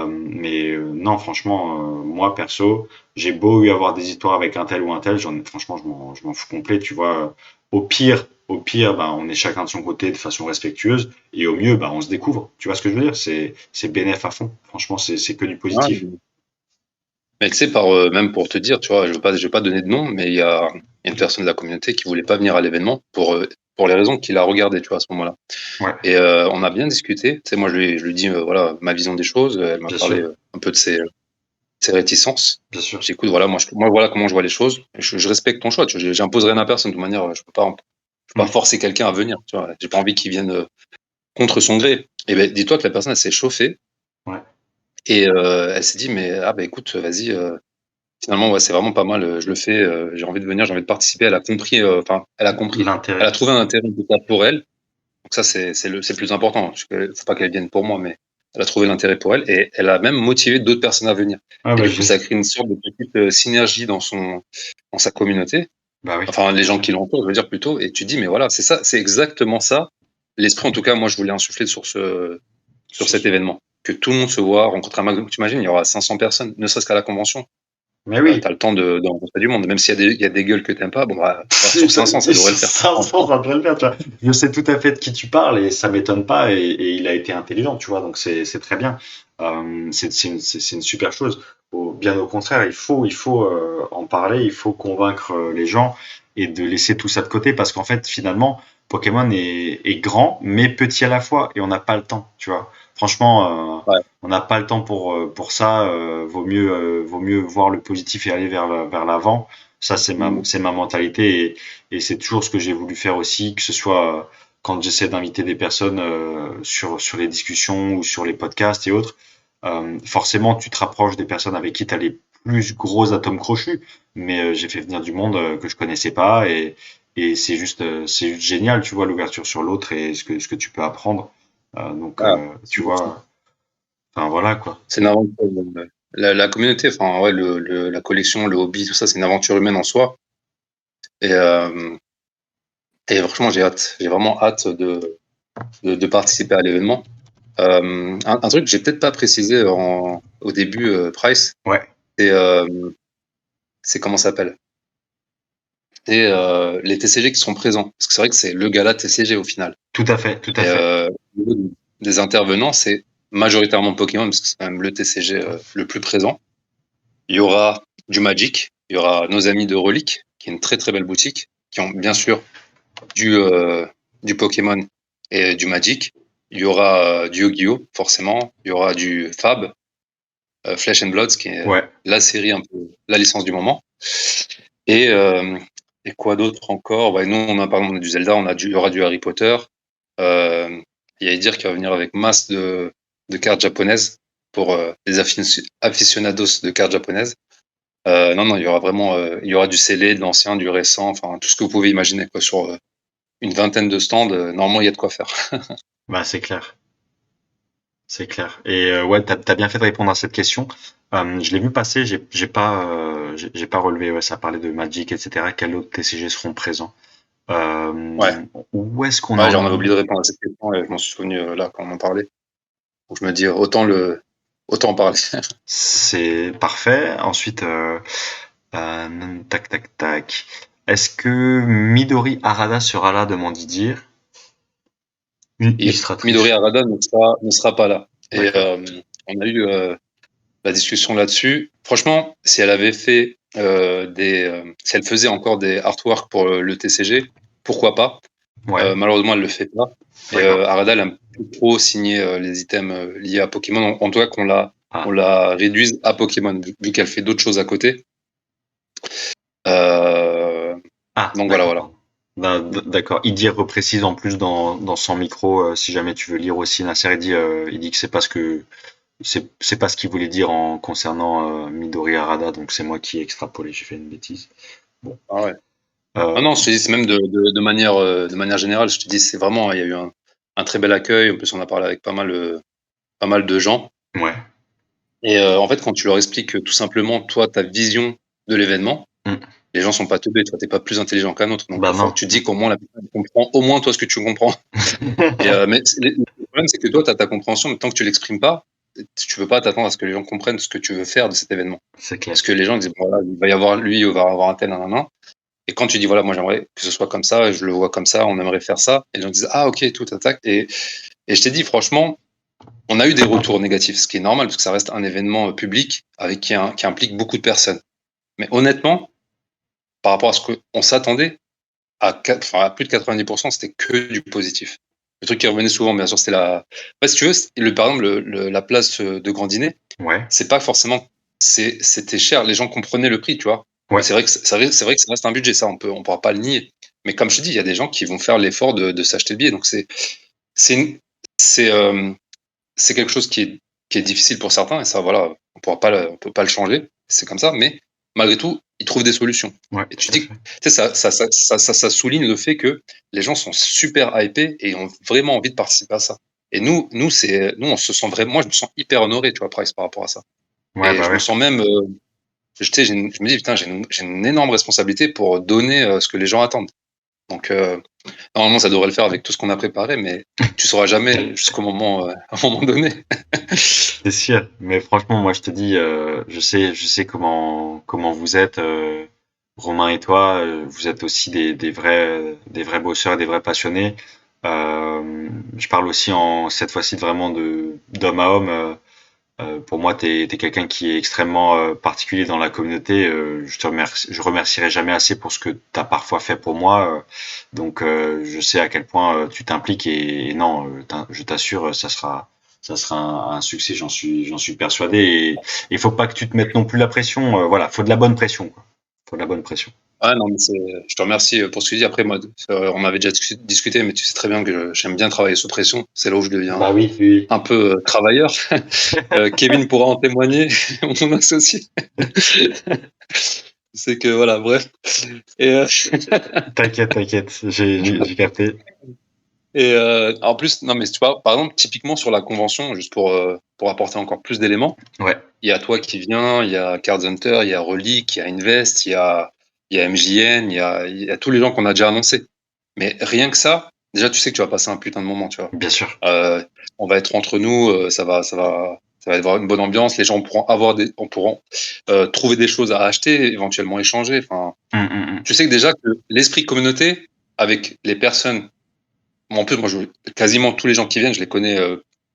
Mais non, franchement, moi perso, j'ai beau eu avoir des histoires avec un tel ou un tel, franchement, je m'en fous complet, tu vois. Au pire, bah, on est chacun de son côté de façon respectueuse, et au mieux, bah, on se découvre. Tu vois ce que je veux dire? C'est bénéf à fond. Franchement, c'est que du positif. Ouais. Mais tu sais, même pour te dire, tu vois, je vais pas donner de nom, mais il y a une personne de la communauté qui voulait pas venir à l'événement pour les raisons qu'il a regardées, tu vois, à ce moment-là. Ouais, Et on a bien discuté. Tu sais, moi, je lui dis, voilà, ma vision des choses. Elle m'a bien parlé sûr, un peu de ses réticences. bien sûr. J'écoute, voilà, moi, voilà comment je vois les choses. Je respecte ton choix. Tu vois, j'imposerai rien à personne. De toute manière, je peux pas Mm. forcer quelqu'un à venir. Tu vois, j'ai pas envie qu'il vienne contre son gré. Et ben, dis-toi que la personne, elle s'est chauffée Ouais. et elle s'est dit, mais ah, bah, écoute, vas-y. Finalement, ouais, c'est vraiment pas mal. Je le fais. J'ai envie de venir, j'ai envie de participer. Elle a compris. Enfin, elle a compris. Elle L'intérêt. a trouvé un intérêt en tout cas pour elle. Donc ça, c'est le plus important. Parce que faut pas qu'elle vienne pour moi, mais elle a trouvé l'intérêt pour elle et elle a même motivé d'autres personnes à venir. Ah Et bah du coup, j'ai, ça crée une sorte de petite synergie dans sa communauté. bah oui, Enfin, les bien gens sûr. qui l'entourent, je veux dire plutôt. Et tu dis, mais voilà, c'est ça, c'est exactement ça. L'esprit, en tout cas, moi, je voulais insuffler sur cet événement. Que tout le monde se voit, rencontrer un maximum. Tu imagines, il y aura 500 personnes, ne serait-ce qu'à la convention. Mais Tu as oui, le temps de rencontrer du monde. Même s'il y a il y a des gueules que t'aimes pas, bon, bah, voilà, sur c'est 500, ça devrait le faire. 500, ça devrait le faire, tu vois. Je sais tout à fait de qui tu parles et ça m'étonne pas et il a été intelligent, tu vois, donc c'est très bien. C'est une super chose. Bien au contraire, il faut en parler, il faut convaincre les gens et de laisser tout ça de côté parce qu'en fait, finalement, Pokémon est grand mais petit à la fois et on n'a pas le temps, tu vois. Franchement, Ouais. on n'a pas le temps pour ça. Vaut mieux voir le positif et aller vers l'avant. Ça, Mm. c'est ma mentalité et c'est toujours ce que j'ai voulu faire aussi, que ce soit quand j'essaie d'inviter des personnes sur les discussions ou sur les podcasts et autres. Forcément, tu te rapproches des personnes avec qui tu as les plus gros atomes crochus, mais j'ai fait venir du monde que je connaissais pas et c'est juste génial, tu vois, l'ouverture sur l'autre et ce que tu peux apprendre. Ah, Tu vois, enfin voilà quoi. c'est une aventure. La communauté, enfin, ouais, la collection, le hobby, tout ça, c'est une aventure humaine en soi. Et, euh, et franchement, j'ai hâte. J'ai vraiment hâte de participer à l'événement. Un truc que j'ai peut-être pas précisé au début, Price, Ouais, c'est comment ça s'appelle? C'est les TCG qui sont présents. Parce que c'est vrai que c'est le gala TCG au final. tout à fait, tout à Et fait. au niveau des intervenants, c'est majoritairement Pokémon, parce que c'est quand même le TCG le plus présent. Il y aura du Magic, il y aura nos amis de Relic, qui est une très très belle boutique, qui ont bien sûr du, euh, du Pokémon et du Magic. Il y aura du Yu-Gi-Oh! Forcément. Il y aura du Fab, Flesh and Blood, qui est Ouais. la série un peu, la licence du moment. Et, euh, et quoi d'autre encore? Ouais, nous, par exemple, on a du Zelda, il y aura du Harry Potter. Euh, il y a dire qu'il va venir avec masse de cartes japonaises pour les aficionados de cartes japonaises. Non, non, il y aura vraiment, il y aura du scellé, de l'ancien, du récent, enfin tout ce que vous pouvez imaginer quoi, sur une vingtaine de stands. Normalement, il y a de quoi faire. Bah c'est clair. C'est clair. Et ouais, t'as bien fait de répondre à cette question. Je l'ai vu passer, j'ai pas relevé. Ouais, ça parlait de Magic, etc. Quels autres TCG seront présents? Ouais, Où est-ce qu'on ouais, j'en avais en oublié de répondre à cette question et je m'en suis souvenu là quand on en parlait. Donc je me dis autant en parler. C'est parfait. Ensuite, tac, tac, tac. Est-ce que Midori Harada sera là, demande Didier? Midori Illustratrice. Harada ne sera pas là. Et D'accord. on a eu la discussion là-dessus. Franchement, si elle avait fait si elle faisait encore des artworks pour le TCG, pourquoi pas. Ouais, Malheureusement, elle le fait pas. Et d'accord. Harada, elle aime plus trop signer les items liés à Pokémon. En tout cas, on Ah, la réduise à Pokémon, vu qu'elle fait d'autres choses à côté. Euh, donc voilà, d'accord, voilà. pardon. D'accord. Idir reprécise en plus dans son micro, si jamais tu veux lire aussi Nasser, il dit que c'est pas ce qu'il voulait dire en concernant Midori Harada, donc c'est moi qui ai extrapolé, j'ai fait une bêtise. Bon. Ah ouais. Ah Euh, non, je te dis, c'est même de manière générale, je te dis, c'est vraiment, il y a eu un très bel accueil. En plus, on a parlé avec pas mal de gens. ouais. Et en fait, quand tu leur expliques tout simplement, toi, ta vision de l'événement, Mm. les gens sont pas teubés, toi, t'es pas plus intelligent qu'un autre. Donc, Bah non. tu dis qu'au moins la personne comprend au moins toi ce que tu comprends. Mais le problème, c'est que toi, tu as ta compréhension, mais tant que tu l'exprimes pas, tu peux pas t'attendre à ce que les gens comprennent ce que tu veux faire de cet événement. C'est Parce clair. que les gens disent, bon, voilà, il va y avoir lui, il va y avoir un tel, un. Et quand tu dis, voilà, moi, j'aimerais que ce soit comme ça, je le vois comme ça, on aimerait faire ça, et les gens disent, ah, ok, tout attaque. Et je t'ai dit, franchement, on a eu des retours négatifs, ce qui est normal, parce que ça reste un événement public avec qui implique beaucoup de personnes. Mais honnêtement, par rapport à ce qu'on s'attendait, à plus de 90%, c'était que du positif. Le truc qui revenait souvent, bien sûr, c'était si tu veux, par exemple, la place de Grandinet, Ouais. c'est pas forcément, c'était cher. Les gens comprenaient le prix, tu vois. Mais Ouais. c'est vrai que ça reste un budget, ça, on pourra pas le nier. Mais comme je te dis, il y a des gens qui vont faire l'effort de s'acheter le billet. Donc c'est, une- c'est, euh, c'est quelque chose qui est difficile pour certains, et ça, voilà, on peut pas le changer, c'est comme ça, mais malgré tout, ils trouvent des solutions. Ouais, Et tu tout à dis, fait. tu sais, ça souligne le fait que les gens sont super hypés et ont vraiment envie de participer à ça. Et nous, on se sent vraiment, moi, je me sens hyper honoré, tu vois, Price, par rapport à ça. Ouais, Et bah je me ouais. sens même, tu sais, je me dis, putain, j'ai une énorme responsabilité pour donner ce que les gens attendent. Donc, normalement, ça devrait le faire avec tout ce qu'on a préparé, mais tu sauras jamais jusqu'au moment, à un moment donné. C'est sûr. Mais franchement, moi, je te dis, je sais comment vous êtes, Romain et toi. Vous êtes aussi des vrais bosseurs et des vrais passionnés. Je parle aussi cette fois-ci vraiment d'homme à homme. Pour moi, t'es quelqu'un qui est extrêmement particulier dans la communauté. Je remercierai jamais assez pour ce que t'as parfois fait pour moi. Donc, je sais à quel point tu t'impliques et non, je t'assure, ça sera un succès. J'en suis persuadé. Et il faut pas que tu te mettes non plus la pression. Voilà, faut de la bonne pression, quoi. Faut de la bonne pression. Ah non, mais je te remercie pour ce que tu dis. Après, moi, on avait déjà discuté, mais tu sais très bien que j'aime bien travailler sous pression. C'est là où je deviens Bah oui, oui. un peu travailleur. Kevin pourra en témoigner, mon associé. C'est que voilà, bref. Et, T'inquiète, t'inquiète. J'ai capté. en plus, non, mais tu vois, par exemple, typiquement sur la convention, juste pour apporter encore plus d'éléments, Ouais, il y a toi qui viens, il y a Cards Hunter, il y a Relic, il y a Invest, il y a MJN, il y a tous les gens qu'on a déjà annoncés. Mais rien que ça, déjà, tu sais que tu vas passer un putain de moment, tu vois. bien sûr. Euh, on va être entre nous, ça va avoir une bonne ambiance. Les gens pourront trouver des choses à acheter, éventuellement échanger. Enfin, tu sais que déjà que l'esprit communauté avec les personnes, en plus, quasiment tous les gens qui viennent, je les connais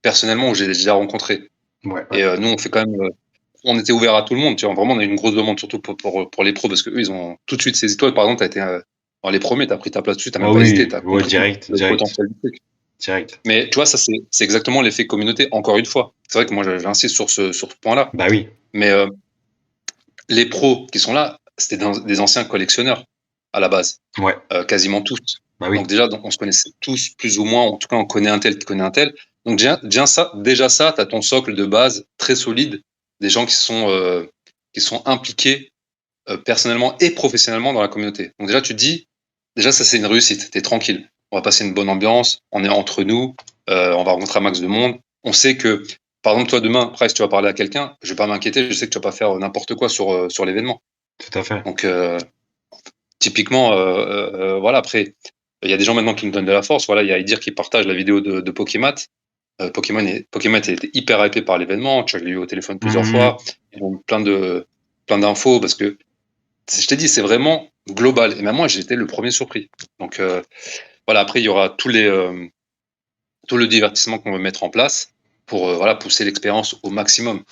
personnellement ou j'ai déjà rencontrés. Ouais, Et ouais. nous, on fait quand même, on était ouvert à tout le monde. Tu vois, vraiment, on a eu une grosse demande surtout pour les pros parce que eux, ils ont tout de suite saisi. Toi, par exemple, t'as été dans les premiers, t'as pris ta place dessus, t'as même Oh pas hésité, oui, t'as ouais, compris direct, le direct, potentiel du truc. direct. Mais tu vois, ça, c'est exactement l'effet communauté, encore une fois. C'est vrai que moi, j'insiste sur ce point-là. Bah oui. Mais les pros qui sont là, c'était des anciens collectionneurs à la base, Ouais, quasiment tous. bah oui. Donc déjà, on se connaissait tous plus ou moins, en tout cas, on connaît un tel qui connaît un tel. Donc déjà ça, tu as ton socle de base très solide, des gens qui sont impliqués personnellement et professionnellement dans la communauté. Donc déjà, tu te dis, déjà ça c'est une réussite, tu es tranquille. On va passer une bonne ambiance, on est entre nous, on va rencontrer un max de monde. on sait que, par exemple, toi, demain, Price, tu vas parler à quelqu'un, je vais pas m'inquiéter, je sais que tu vas pas faire n'importe quoi sur l'événement. Tout à fait. Donc, typiquement, voilà, après, il y a des gens maintenant qui nous donnent de la force. Voilà, il y a Idir qui partage la vidéo de Pokémat. Pokémat a été hyper hypé par l'événement. Tu l'as eu au téléphone plusieurs fois. Ils ont eu plein d'infos parce que, je t'ai dit, c'est vraiment global. Et même moi, j'ai été le premier surpris. Donc, voilà, après, il y aura tout le divertissement qu'on veut mettre en place pour voilà, pousser l'expérience au maximum.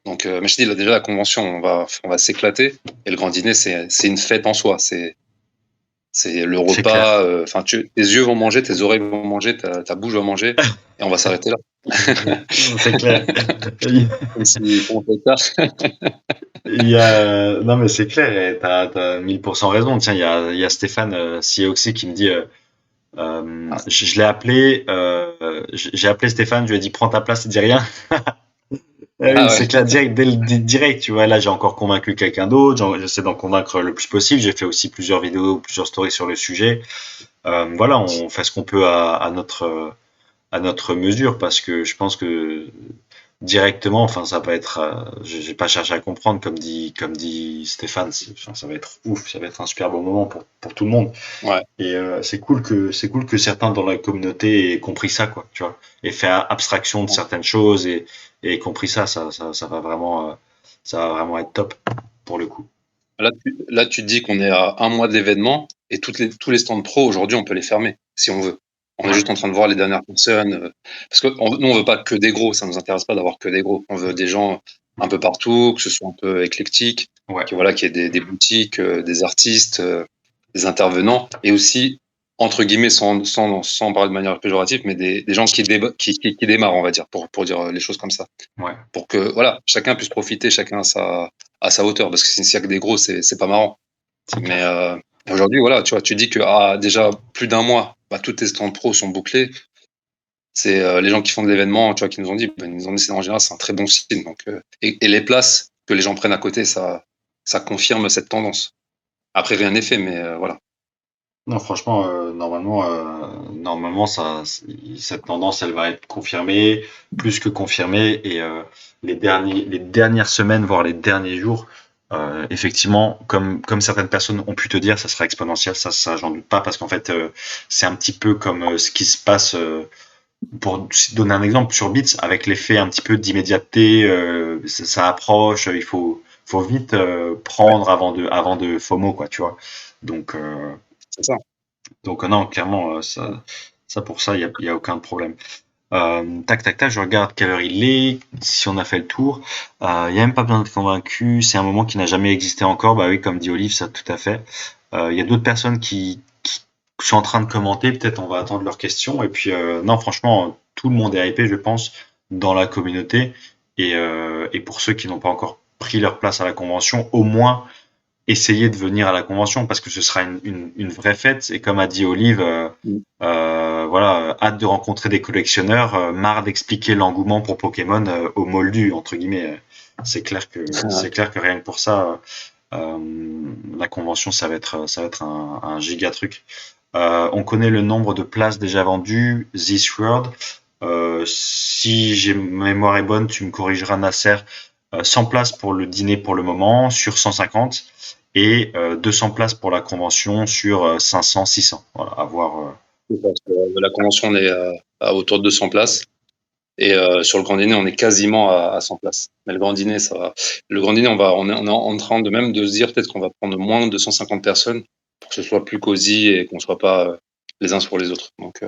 Donc, mais je te dis, là, déjà, la convention, on va s'éclater. Et le grand dîner, c'est une fête en soi. C'est le C'est clair. repas. Enfin, tes yeux vont manger, tes oreilles vont manger, ta bouche va manger. Et on va s'arrêter là. C'est clair. Comment on fait ça. Non, mais c'est clair, et t'as 1000% raison. Tiens, il y a Stéphane, Sioxy, qui me dit, je l'ai appelé, j'ai appelé Stéphane, je lui ai dit, prends ta place et dis rien. Ah oui, Ah c'est ouais. clair, direct, tu vois. Là, j'ai encore convaincu quelqu'un d'autre, j'essaie d'en convaincre le plus possible. J'ai fait aussi plusieurs vidéos, plusieurs stories sur le sujet. Voilà, on fait ce qu'on peut à notre mesure, parce que je pense que directement, enfin, ça va pas être, j'ai pas cherché à comprendre, comme dit Stéphane, enfin, ça va être ouf, ça va être un super bon moment pour tout le monde. Ouais. Et c'est cool que certains dans la communauté aient compris ça, quoi, tu vois, et fait abstraction de certaines choses, et compris ça, ça va vraiment être top pour le coup. Là, tu te dis qu'on est à un mois de l'événement et tous les stands pro, aujourd'hui, on peut les fermer si on veut. On est Ouais, juste en train de voir les dernières personnes. Parce que nous, on veut pas que des gros. Ça nous intéresse pas d'avoir que des gros. On veut des gens un peu partout, que ce soit un peu éclectique, ouais, voilà, qu'il y ait des boutiques, des artistes, des intervenants, et aussi, entre guillemets, sans parler de manière péjorative, mais des gens qui démarrent, on va dire, pour dire les choses comme ça. ouais. Pour que, voilà, chacun puisse profiter, chacun à sa hauteur. Parce que s'il y a que des gros, c'est pas marrant. C'est Mais clair. aujourd'hui, voilà, tu vois, tu dis que déjà plus d'un mois, tous tes stands pro sont bouclés. C'est les gens qui font de l'événement, tu vois, qui nous ont dit, ils nous ont dit, c'est en général, c'est un très bon signe. Donc, et les places que les gens prennent à côté, ça confirme cette tendance. Après, rien n'est fait, mais voilà. Non, franchement, normalement, cette tendance, elle va être confirmée, plus que confirmée, et les dernières semaines, voire les derniers jours, effectivement, comme certaines personnes ont pu te dire, ça sera exponentiel, j'en doute pas, parce qu'en fait, c'est un petit peu comme ce qui se passe, pour donner un exemple sur Beats, avec l'effet un petit peu d'immédiateté, ça approche, faut vite Ouais, prendre avant de FOMO, quoi, tu vois. Donc, c'est ça. non, clairement, ça pour ça, y a aucun problème. Tac, tac, tac, je regarde quelle heure il est, si on a fait le tour. Il y a même pas besoin d'être convaincu, c'est un moment qui n'a jamais existé encore. Bah oui, comme dit Olive, ça tout à fait. Il y a d'autres personnes qui sont en train de commenter, peut-être on va attendre leurs questions. Et puis, non, franchement, tout le monde est hypé, je pense, dans la communauté. Et pour ceux qui n'ont pas encore pris leur place à la convention, au moins essayer de venir à la convention, parce que ce sera une vraie fête. Et comme a dit Olive, Mm. voilà, hâte de rencontrer des collectionneurs, marre d'expliquer l'engouement pour Pokémon aux moldus, entre guillemets. C'est clair que rien que pour ça, la convention, ça va être un giga truc. On connaît le nombre de places déjà vendues, This World. Si j'ai ma mémoire est bonne, tu me corrigeras, Nasser. 100 places pour le dîner pour le moment sur 150, et 200 places pour la convention sur 500, 600. Voilà, à voir. Parce que, la convention, on est à autour de 200 places. Et sur le grand dîner, on est quasiment à 100 places. Mais le grand dîner, ça va. Le grand dîner, on est en train de même de se dire peut-être qu'on va prendre moins de 150 personnes pour que ce soit plus cosy et qu'on soit pas les uns sur les autres. Donc,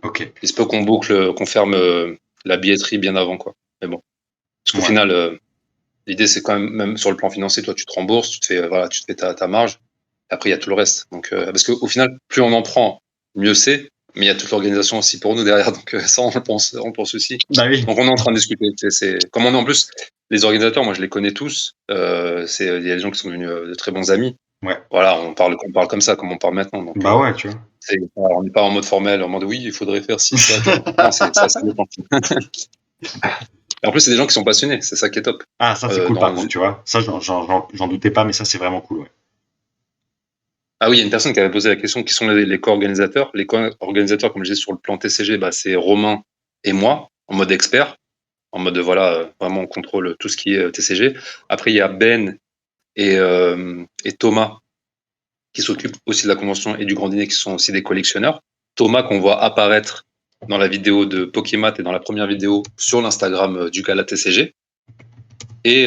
Ok. il se peut qu'on ferme la billetterie bien avant, quoi. Mais bon, parce qu'au Ouais. final, l'idée, c'est quand même sur le plan financier, toi, tu te rembourses, voilà, tu te fais ta marge. Après, il y a tout le reste. Donc, parce qu'au final, plus on en prend, mieux c'est. Mais il y a toute l'organisation aussi pour nous derrière. Donc, ça, on le pense aussi. Bah oui. Donc, on est en train de discuter. Comme on est en plus, les organisateurs, moi, je les connais tous. Il y a des gens qui sont devenus de très bons amis. Ouais. Voilà, on parle comme ça, comme on parle maintenant. Donc, Bah ouais, tu vois. on n'est pas en mode formel, en mode oui, il faudrait faire ci, ça, tu vois. Non, ça dépend. Et en plus, c'est des gens qui sont passionnés. C'est ça qui est top. Ah, ça c'est cool par Dans, contre, tu vois. Ça, j'en doutais pas, mais ça c'est vraiment cool, ouais. Ah oui, il y a une personne qui avait posé la question qui sont les co-organisateurs. Les co-organisateurs, comme je disais sur le plan TCG, bah, c'est Romain et moi. en mode expert, en mode voilà, vraiment on contrôle tout ce qui est TCG. Après, il y a Ben et Thomas qui s'occupent aussi de la convention et du grand dîner, qui sont aussi des collectionneurs. Thomas qu'on voit apparaître dans la vidéo de Pokémat et dans la première vidéo sur l'Instagram du gala TCG. Et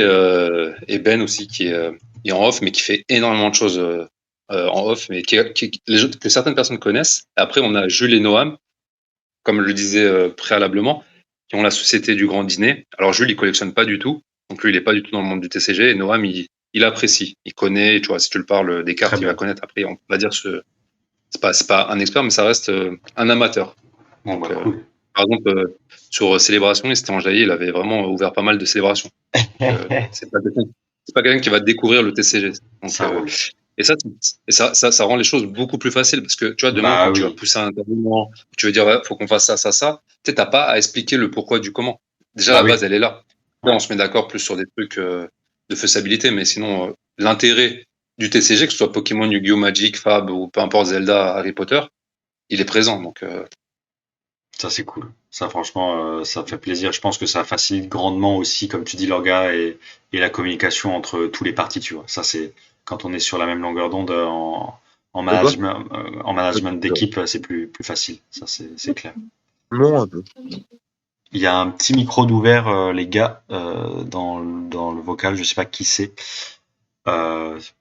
Ben aussi qui est en off, mais qui fait énormément de choses en off, mais que certaines personnes connaissent. Après, on a Jules et Noam, comme je le disais préalablement, qui ont la société du grand dîner. Alors Jules, il collectionne pas du tout, donc lui, il est pas du tout dans le monde du TCG. Et Noam, il apprécie, il connaît. Tu vois, si tu le parles des Très cartes, il va bien. connaître. Après, on va dire c'est pas un expert, mais ça reste un amateur. Bon, Donc, bah, cool. par exemple, sur Célébration, il s'était enjaillé, il avait vraiment ouvert pas mal de célébrations. Donc, c'est pas quelqu'un qui va découvrir le TCG. Donc, Ça roule. et ça rend les choses beaucoup plus faciles parce que tu vois, demain, Bah quand tu vas oui. pousser un intervenant, tu veux dire, ouais, faut qu'on fasse ça, tu sais, t'as pas à expliquer le pourquoi du comment. Déjà, Bah la oui. base, elle est là. Là, Ouais. on se met d'accord plus sur des trucs de faisabilité, mais sinon, l'intérêt du TCG, que ce soit Pokémon, Yu-Gi-Oh, Magic, Fab ou peu importe Zelda, Harry Potter, il est présent. Donc, Ça, c'est cool. Ça, franchement, ça fait plaisir. Je pense que ça facilite grandement aussi, comme tu dis, l'orga et la communication entre tous les parties, tu vois. Ça, c'est quand on est sur la même longueur d'onde De quoi? en management d'équipe, c'est plus facile. Ça, c'est clair. Non, un peu. Il y a un petit micro d'ouvert, les gars, dans le vocal. Je sais pas qui c'est.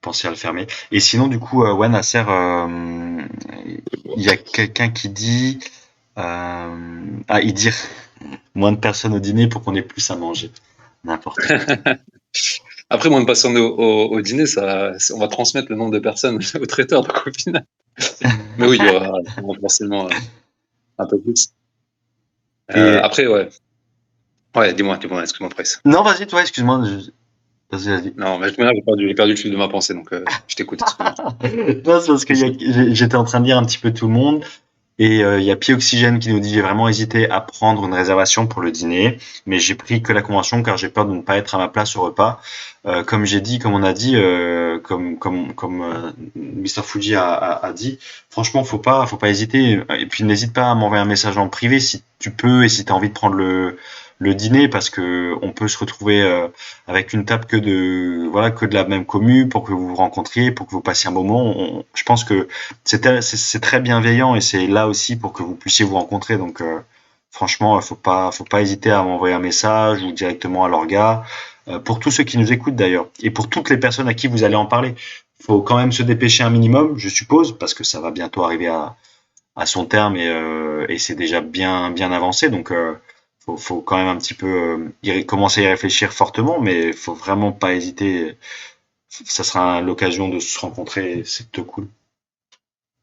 Pensez à le fermer. Et sinon, du coup, ouais, Nasser, il y a quelqu'un qui dit, il dit moins de personnes au dîner pour qu'on ait plus à manger. N'importe quoi. après, moi, de passer au dîner, on va transmettre le nombre de personnes au traiteur, donc au final. Mais oui, il y aura forcément un peu plus. Et Après, ouais. Ouais, dis-moi, excuse-moi, Price. non, vas-y, toi, excuse-moi. Vas-y. Non, mais j'ai perdu le fil de ma pensée, donc je t'écoute, excuse-moi. Non, c'est parce que j'étais en train de lire un petit peu tout le monde. Et il y a Pied Oxygène qui nous dit: j'ai vraiment hésité à prendre une réservation pour le dîner, mais j'ai pris que la convention car j'ai peur de ne pas être à ma place au repas. Comme on a dit, comme Mr Fuji a dit, franchement faut pas hésiter. Et puis n'hésite pas à m'envoyer un message en privé si tu peux et si tu as envie de prendre le dîner parce que on peut se retrouver avec une table que de la même commu pour que vous vous rencontriez, pour que vous passiez un moment. Je pense que c'est très bienveillant et c'est là aussi pour que vous puissiez vous rencontrer. Donc franchement, faut pas hésiter à m'envoyer un message ou directement à l'orga. Pour tous ceux qui nous écoutent d'ailleurs et pour toutes les personnes à qui vous allez en parler, faut quand même se dépêcher un minimum, je suppose, parce que ça va bientôt arriver à son terme et c'est déjà bien avancé. Donc faut quand même un petit peu commencer à y réfléchir fortement, mais faut vraiment pas hésiter. Ça sera l'occasion de se rencontrer. C'est tout cool.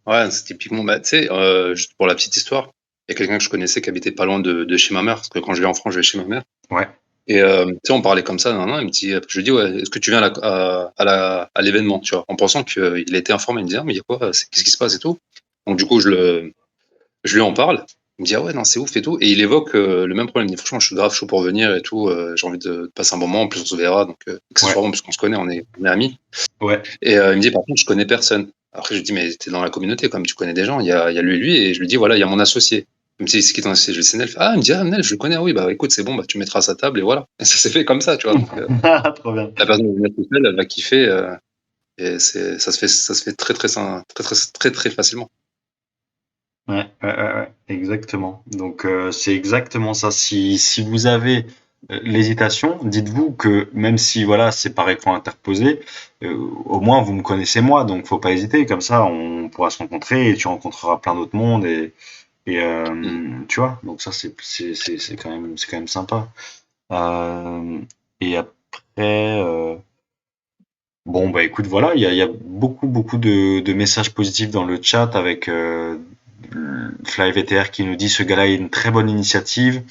Ouais, c'est typiquement, bah, tu sais, juste pour la petite histoire, il y a quelqu'un que je connaissais qui habitait pas loin de chez ma mère, parce que quand je vais en France, je vais chez ma mère. Ouais. Et tu sais, on parlait comme ça, nan, nan, il me dit, je lui dis, ouais, est-ce que tu viens à l'événement, tu vois, en pensant qu'il était informé. Il me dit, ah, mais il y a quoi, qu'est-ce qui se passe et tout. Donc du coup, je lui en parle. Il me dit, ah ouais, non, c'est ouf et tout. Et il évoque le même problème. Il me dit, franchement, je suis grave chaud pour venir et tout. J'ai envie de passer un bon moment. En plus, on se verra. Donc, Ouais. accessoirement, puisqu'on se connaît, on est amis. Ouais. Et il me dit, par contre, je connais personne. Après, je lui dis, mais t'es dans la communauté, comme tu connais des gens. Il y a lui et lui. Et je lui dis, voilà, il y a mon associé. Il me dit, c'est qui ton associé? Je lui dis, c'est Nelf. Ah, il me dit, ah, Nelf, je le connais. Ah oui, bah écoute, c'est bon, bah tu mettras à sa table et voilà. Et ça s'est fait comme ça, tu vois. Donc, Trop bien. la personne qui vient tout seul, elle va kiffer. Et ça se fait très facilement. Ouais, exactement. Donc c'est exactement ça. Si vous avez l'hésitation, dites-vous que même si voilà c'est par écran interposé, au moins vous me connaissez moi, donc faut pas hésiter. Comme ça, on pourra se rencontrer et tu rencontreras plein d'autres mondes et Mm. tu vois. Donc ça c'est quand même sympa. Euh, et après. Bon, bah écoute, voilà, il y a beaucoup de messages positifs dans le chat avec FlyVTR qui nous dit ce gars-là est une très bonne initiative.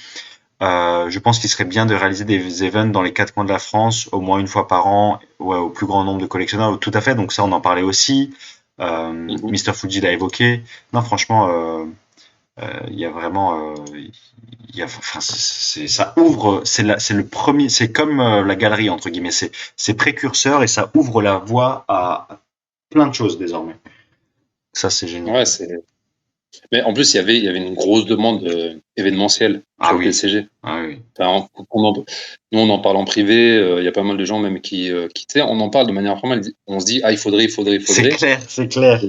Je pense qu'il serait bien de réaliser des events dans les quatre coins de la France, au moins une fois par an, ouais, au plus grand nombre de collectionneurs. Tout à fait, donc ça on en parlait aussi. Mhm. Mr. Fuji l'a évoqué. Non, franchement, il y a vraiment, enfin, ça ouvre, c'est le premier, c'est comme la galerie entre guillemets, c'est précurseur et ça ouvre la voie à plein de choses désormais. Ça, c'est génial. Ouais, Mais en plus, il y avait une grosse demande événementielle sur le TCG. Ah oui. Enfin, nous, on en parle en privé. Il y a pas mal de gens même qui tu sais, on en parle de manière informelle. On se dit, ah, il faudrait. C'est clair, c'est clair.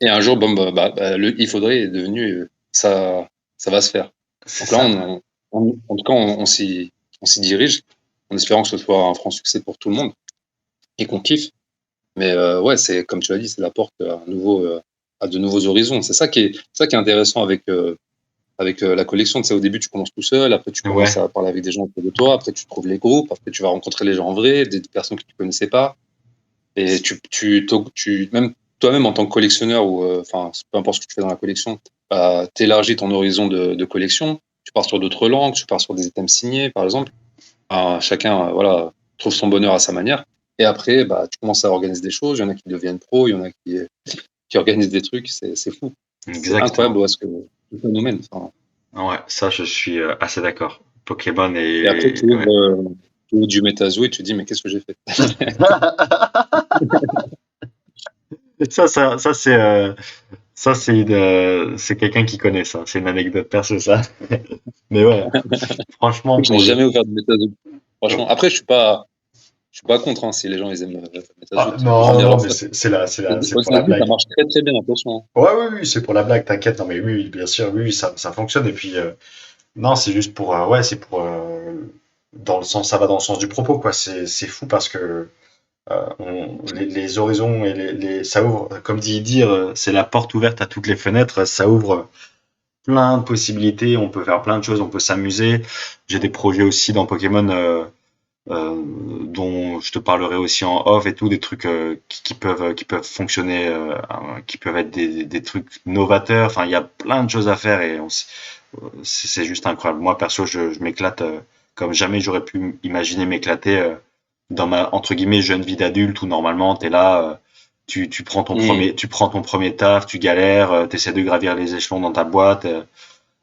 Et un jour, bon, le il faudrait est devenu, ça va se faire. C'est Donc là, ça. en tout cas, on s'y dirige, en espérant que ce soit un franc succès pour tout le monde et qu'on kiffe. Mais ouais, c'est comme tu l'as dit, c'est la porte à de nouveaux horizons. C'est ça qui est intéressant avec la collection. Tu sais, au début, tu commences tout seul, après tu Ouais, commences à parler avec des gens autour de toi, après tu trouves les groupes, après tu vas rencontrer les gens en vrai, des personnes que tu connaissais pas. Et même toi-même en tant que collectionneur ou enfin peu importe ce que tu fais dans la collection, t'élargis ton horizon de collection. Tu pars sur d'autres langues, tu pars sur des items signés par exemple. Chacun voilà trouve son bonheur à sa manière. Et après tu commences à organiser des choses. Il y en a qui deviennent pros, il y en a qui organisent des trucs. C'est fou. C'est incroyable exactement. où est-ce que tout ça nous mène. Enfin, Ouais, ça, je suis assez d'accord. Pokémon et après ouais. tu ouvres du MetaZoo et tu te dis mais qu'est-ce que j'ai fait? Ça, c'est quelqu'un qui connaît ça. C'est une anecdote perso, ça. Mais ouais, franchement, Je n'ai pour le. jamais ouvert de MetaZoo. Franchement. Après je suis pas contre hein, si les gens ils aiment Ah, MetaZoot. non, Remplir non, leur mais flotte. c'est Aux pour la États-Unis, ça blague. marche très très bien, attention. Ouais, oui, oui, c'est pour la blague, t'inquiète. Non, mais oui, oui, bien sûr, oui, oui, ça fonctionne. Et puis, non, c'est juste pour, ouais, c'est pour, dans le sens, ça va dans le sens du propos, quoi. C'est fou parce que les horizons et ça ouvre, comme dit dire, c'est la porte ouverte à toutes les fenêtres. Ça ouvre plein de possibilités. On peut faire plein de choses, on peut s'amuser. J'ai des projets aussi dans Pokémon. Dont je te parlerai aussi en off et tout, des trucs qui peuvent fonctionner, qui peuvent être des trucs novateurs. Enfin, il y a plein de choses à faire et c'est juste incroyable. Moi, perso, je m'éclate comme jamais j'aurais pu imaginer m'éclater dans ma entre guillemets jeune vie d'adulte où normalement t'es là, tu prends ton Hmm. premier taf, tu galères, t'essaies de gravir les échelons dans ta boîte.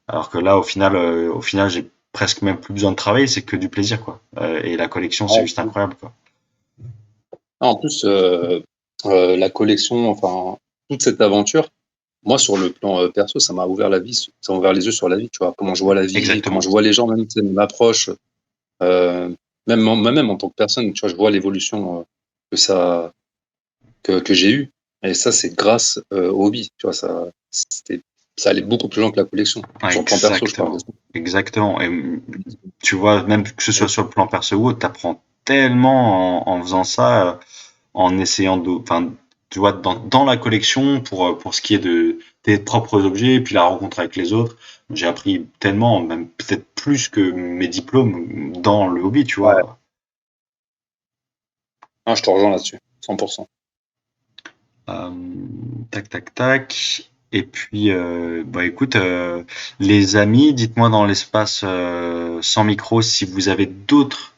Alors que là, au final, j'ai presque même plus besoin de travailler, c'est que du plaisir, quoi. Et la collection, c'est En juste plus, incroyable, quoi. en plus, la collection, enfin, toute cette aventure, moi, sur le plan perso, ça m'a ouvert la vie, ça m'a ouvert les yeux sur la vie, tu vois, comment je vois la vie, comment je Exactement. vois les gens, même, tu sais, mon approche, euh, moi-même en tant que personne, tu vois, je vois l'évolution que ça, que j'ai eue. Et ça, c'est grâce au hobby, tu vois, ça allait beaucoup plus loin que la collection. Ouais, Sur le plan perso, je parle de exactement. ça. Exactement. Et tu vois, même que ce soit sur le plan perso ou autre, t'apprends tellement en faisant ça, en essayant de, enfin, tu vois, dans la collection, pour ce qui est de tes propres objets, et puis la rencontre avec les autres, j'ai appris tellement, même peut-être plus que mes diplômes dans le hobby, tu Ouais. vois. Ah, je te rejoins là-dessus, 100%. Euh, tac, tac, tac. Et puis, bah écoute, les amis, dites-moi dans l'espace sans micro si vous avez d'autres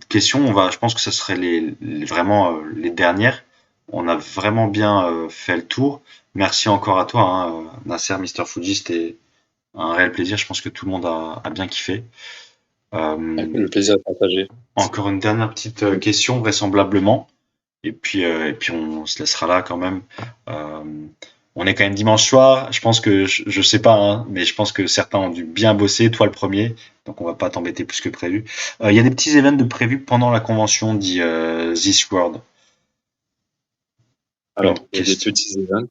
questions. Je pense que ce serait vraiment les dernières. On a vraiment bien fait le tour. Merci encore à toi, hein, Nasser, Mister Fuji. C'était un réel plaisir. Je pense que tout le monde a bien kiffé. Euh, Le plaisir est partagé. encore une dernière petite question, vraisemblablement. Et puis on se laissera là quand même. Euh, on est quand même dimanche soir. Je pense que je sais pas, hein, mais je pense que certains ont dû bien bosser, toi le premier. Donc on va pas t'embêter plus que prévu. Il y a des petits événements de prévus pendant la convention, dit This World. Une Alors, il y a des question. petits events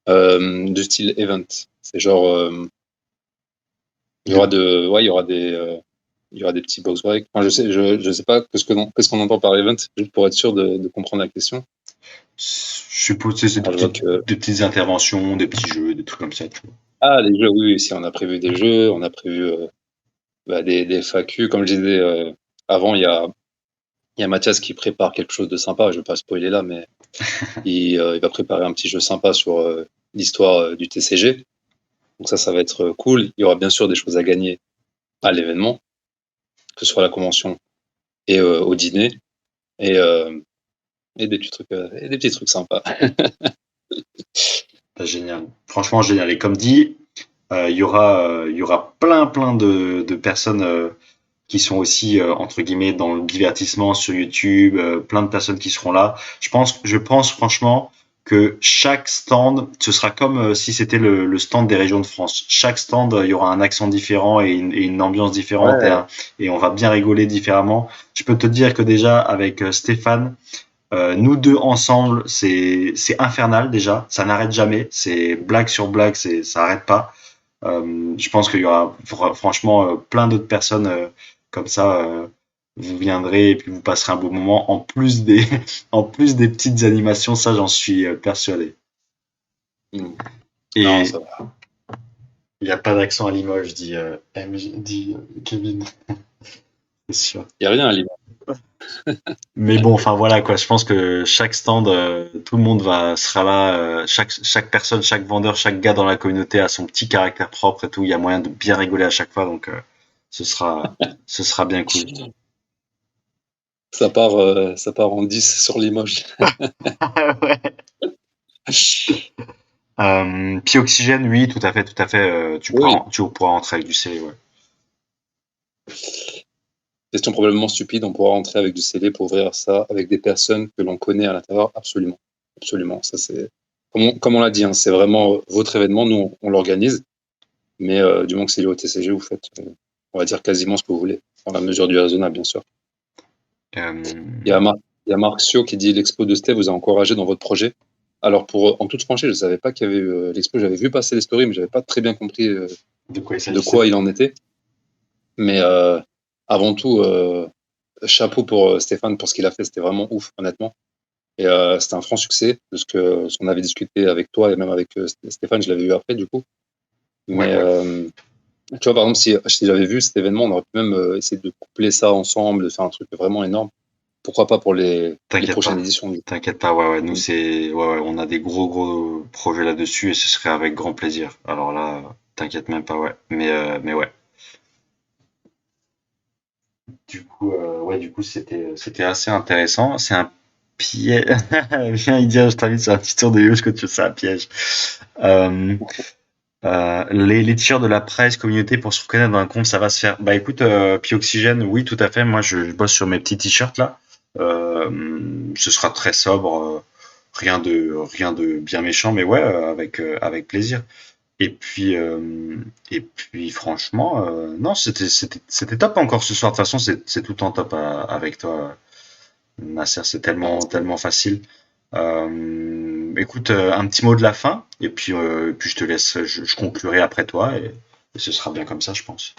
de style event. C'est genre, De, il y aura des petits box breaks. Enfin, je sais pas qu'est-ce qu'on entend par event, juste pour être sûr de comprendre la question. je suppose que c'est Alors, je vois que, des petites interventions, des petits jeux, des trucs comme ça. Tu vois. les jeux, oui, oui, si, on a prévu des jeux, on a prévu des FAQ. Comme je disais avant, il y a Mathias qui prépare quelque chose de sympa. Je vais pas spoiler là, mais il va préparer un petit jeu sympa sur l'histoire du TCG. Donc ça va être cool. Il y aura bien sûr des choses à gagner à l'événement, que ce soit à la convention et au dîner, et, euh, et des petits trucs sympas. Bah, génial. Franchement génial. Et comme dit, il y aura plein de personnes qui sont aussi entre guillemets dans le divertissement sur YouTube, plein de personnes qui seront là. Je pense franchement que chaque stand, ce sera comme si c'était le stand des régions de France. Chaque stand, il y aura un accent différent et une ambiance différente Ouais. et on va bien rigoler différemment. Je peux te dire que déjà avec Stéphane, nous deux ensemble, c'est infernal déjà. Ça n'arrête jamais. C'est blague sur blague, ça arrête pas. Je pense qu'il y aura franchement plein d'autres personnes comme ça. Vous viendrez et puis vous passerez un beau moment en plus des en plus des petites animations. Ça, j'en suis persuadé. Mm. Non, Et ça va. il n'y a pas d'accent à Limoges, dit Kevin. C'est sûr. Il n'y a rien à lire. Mais bon, enfin voilà quoi. Je pense que chaque stand, tout le monde sera là. Chaque personne, chaque vendeur, chaque gars dans la communauté a son petit caractère propre et tout. Il y a moyen de bien rigoler à chaque fois, donc ce sera ce sera bien cool. Ça part en 10 sur Limoges. Ouais. Puis oxygène, oui, tout à fait, tout à fait. Oui. Tu pourras rentrer avec du scellé, ouais. Question probablement stupide, on pourra rentrer avec du scellé pour ouvrir ça avec des personnes que l'on connaît à l'intérieur. Absolument. Absolument. Ça, c'est, comme on l'a dit, hein, c'est vraiment votre événement. Nous, on l'organise. Mais du moment que c'est lié au TCG, vous faites, on va dire, quasiment ce que vous voulez, dans la mesure du raisonnable, bien sûr. Il y a Marxio qui dit l'expo de Steve vous a encouragé dans votre projet. Alors, en toute franchise, je ne savais pas qu'il y avait eu l'expo. J'avais vu passer les stories, mais je n'avais pas très bien compris De quoi il de s'agissait. quoi il en était. Mais avant tout, chapeau pour Stéphane pour ce qu'il a fait. C'était vraiment ouf, honnêtement. Et c'était un franc succès de ce qu'on avait discuté avec toi et même avec Stéphane. Je l'avais vu après, du coup. Mais Ouais. tu vois, par exemple, si j'avais vu cet événement, on aurait pu même essayer de coupler ça ensemble, de faire un truc vraiment énorme. Pourquoi pas pour les T'inquiète prochaines pas. éditions du coup. T'inquiète pas, ouais, ouais. Nous, ouais, on a des gros projets là-dessus et ce serait avec grand plaisir. Alors là, t'inquiète même pas, ouais. Mais ouais. Du coup, c'était assez intéressant. C'est un piège. Viens, Idia, je t'invite sur un petit tour de Yosh que tu c'est un piège. Euh, les t-shirts de la presse communauté pour se reconnaître dans un compte, ça va se faire. Bah écoute, Oxygène, oui, tout à fait. Moi, je bosse sur mes petits t-shirts là. Ce sera très sobre, rien de bien méchant, mais ouais, avec plaisir. Et puis franchement, non, c'était top encore ce soir. De toute façon, c'est tout le temps top avec toi, Nasser. C'est tellement facile. Écoute, un petit mot de la fin, et puis je te laisse, je conclurai après toi, et ce sera bien comme ça, je pense.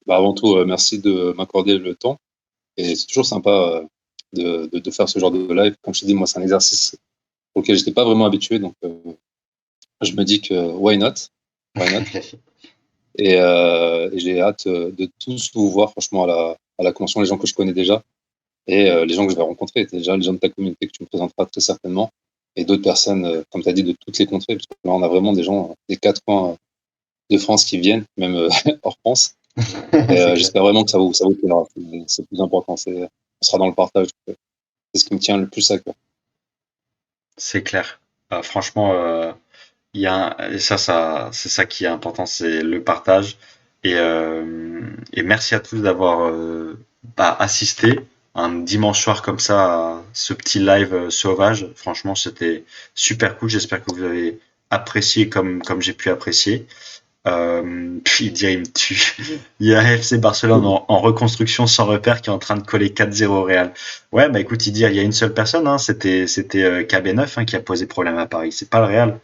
Bah, avant tout, merci de m'accorder le temps. Et c'est toujours sympa de faire ce genre de live. Comme je te dis, moi, c'est un exercice auquel je n'étais pas vraiment habitué. Donc, je me dis que why not? Why not? Et j'ai hâte de tous vous voir, franchement, à la convention, les gens que je connais déjà et les gens que je vais rencontrer. Déjà, les gens de ta communauté que tu me présenteras très certainement. Et d'autres personnes, comme tu as dit, de toutes les contrées. Parce que là, on a vraiment des gens des quatre coins de France qui viennent, même hors France. Et C'est clair. j'espère vraiment que ça vous plaira. C'est le plus important. On sera dans le partage. C'est ce qui me tient le plus à cœur. C'est clair. Franchement, il y a c'est ça qui est important, c'est le partage. Et merci à tous d'avoir assisté un dimanche soir comme ça à ce petit live sauvage. Franchement, c'était super cool. J'espère que vous avez apprécié comme j'ai pu apprécier. Puis il me tue. Il y a FC Barcelone en reconstruction sans repère qui est en train de coller 4-0 au Real. Ouais, bah écoute, il y a une seule personne, hein, c'était KB9 hein, qui a posé problème à Paris. C'est pas le Real.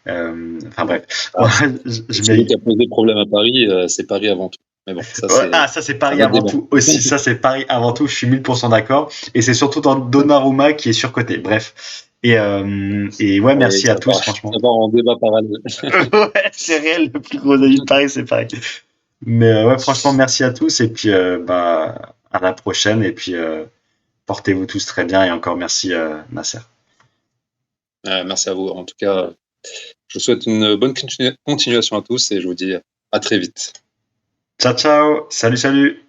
Enfin bref, Ah, je celui mets. qui a posé problème à Paris, c'est Paris avant tout. Mais bon, Ouais, ça c'est un Paris autre avant débat. tout aussi. Ça c'est Paris avant tout. Je suis 1000% d'accord. Et c'est surtout dans Donnarumma qui est surcoté. Bref. Et ouais, Allez, merci à tous, franchement. ça part en débat parallèle. Ouais, c'est réel. Le plus gros avis de Paris, c'est Paris. Mais ouais, franchement, merci à tous. Et puis, à la prochaine. Et puis, portez-vous tous très bien. Et encore merci, Nasser. Merci à vous. En tout cas, je vous souhaite une bonne continuation à tous et je vous dis à très vite. Ciao, ciao. Salut, salut.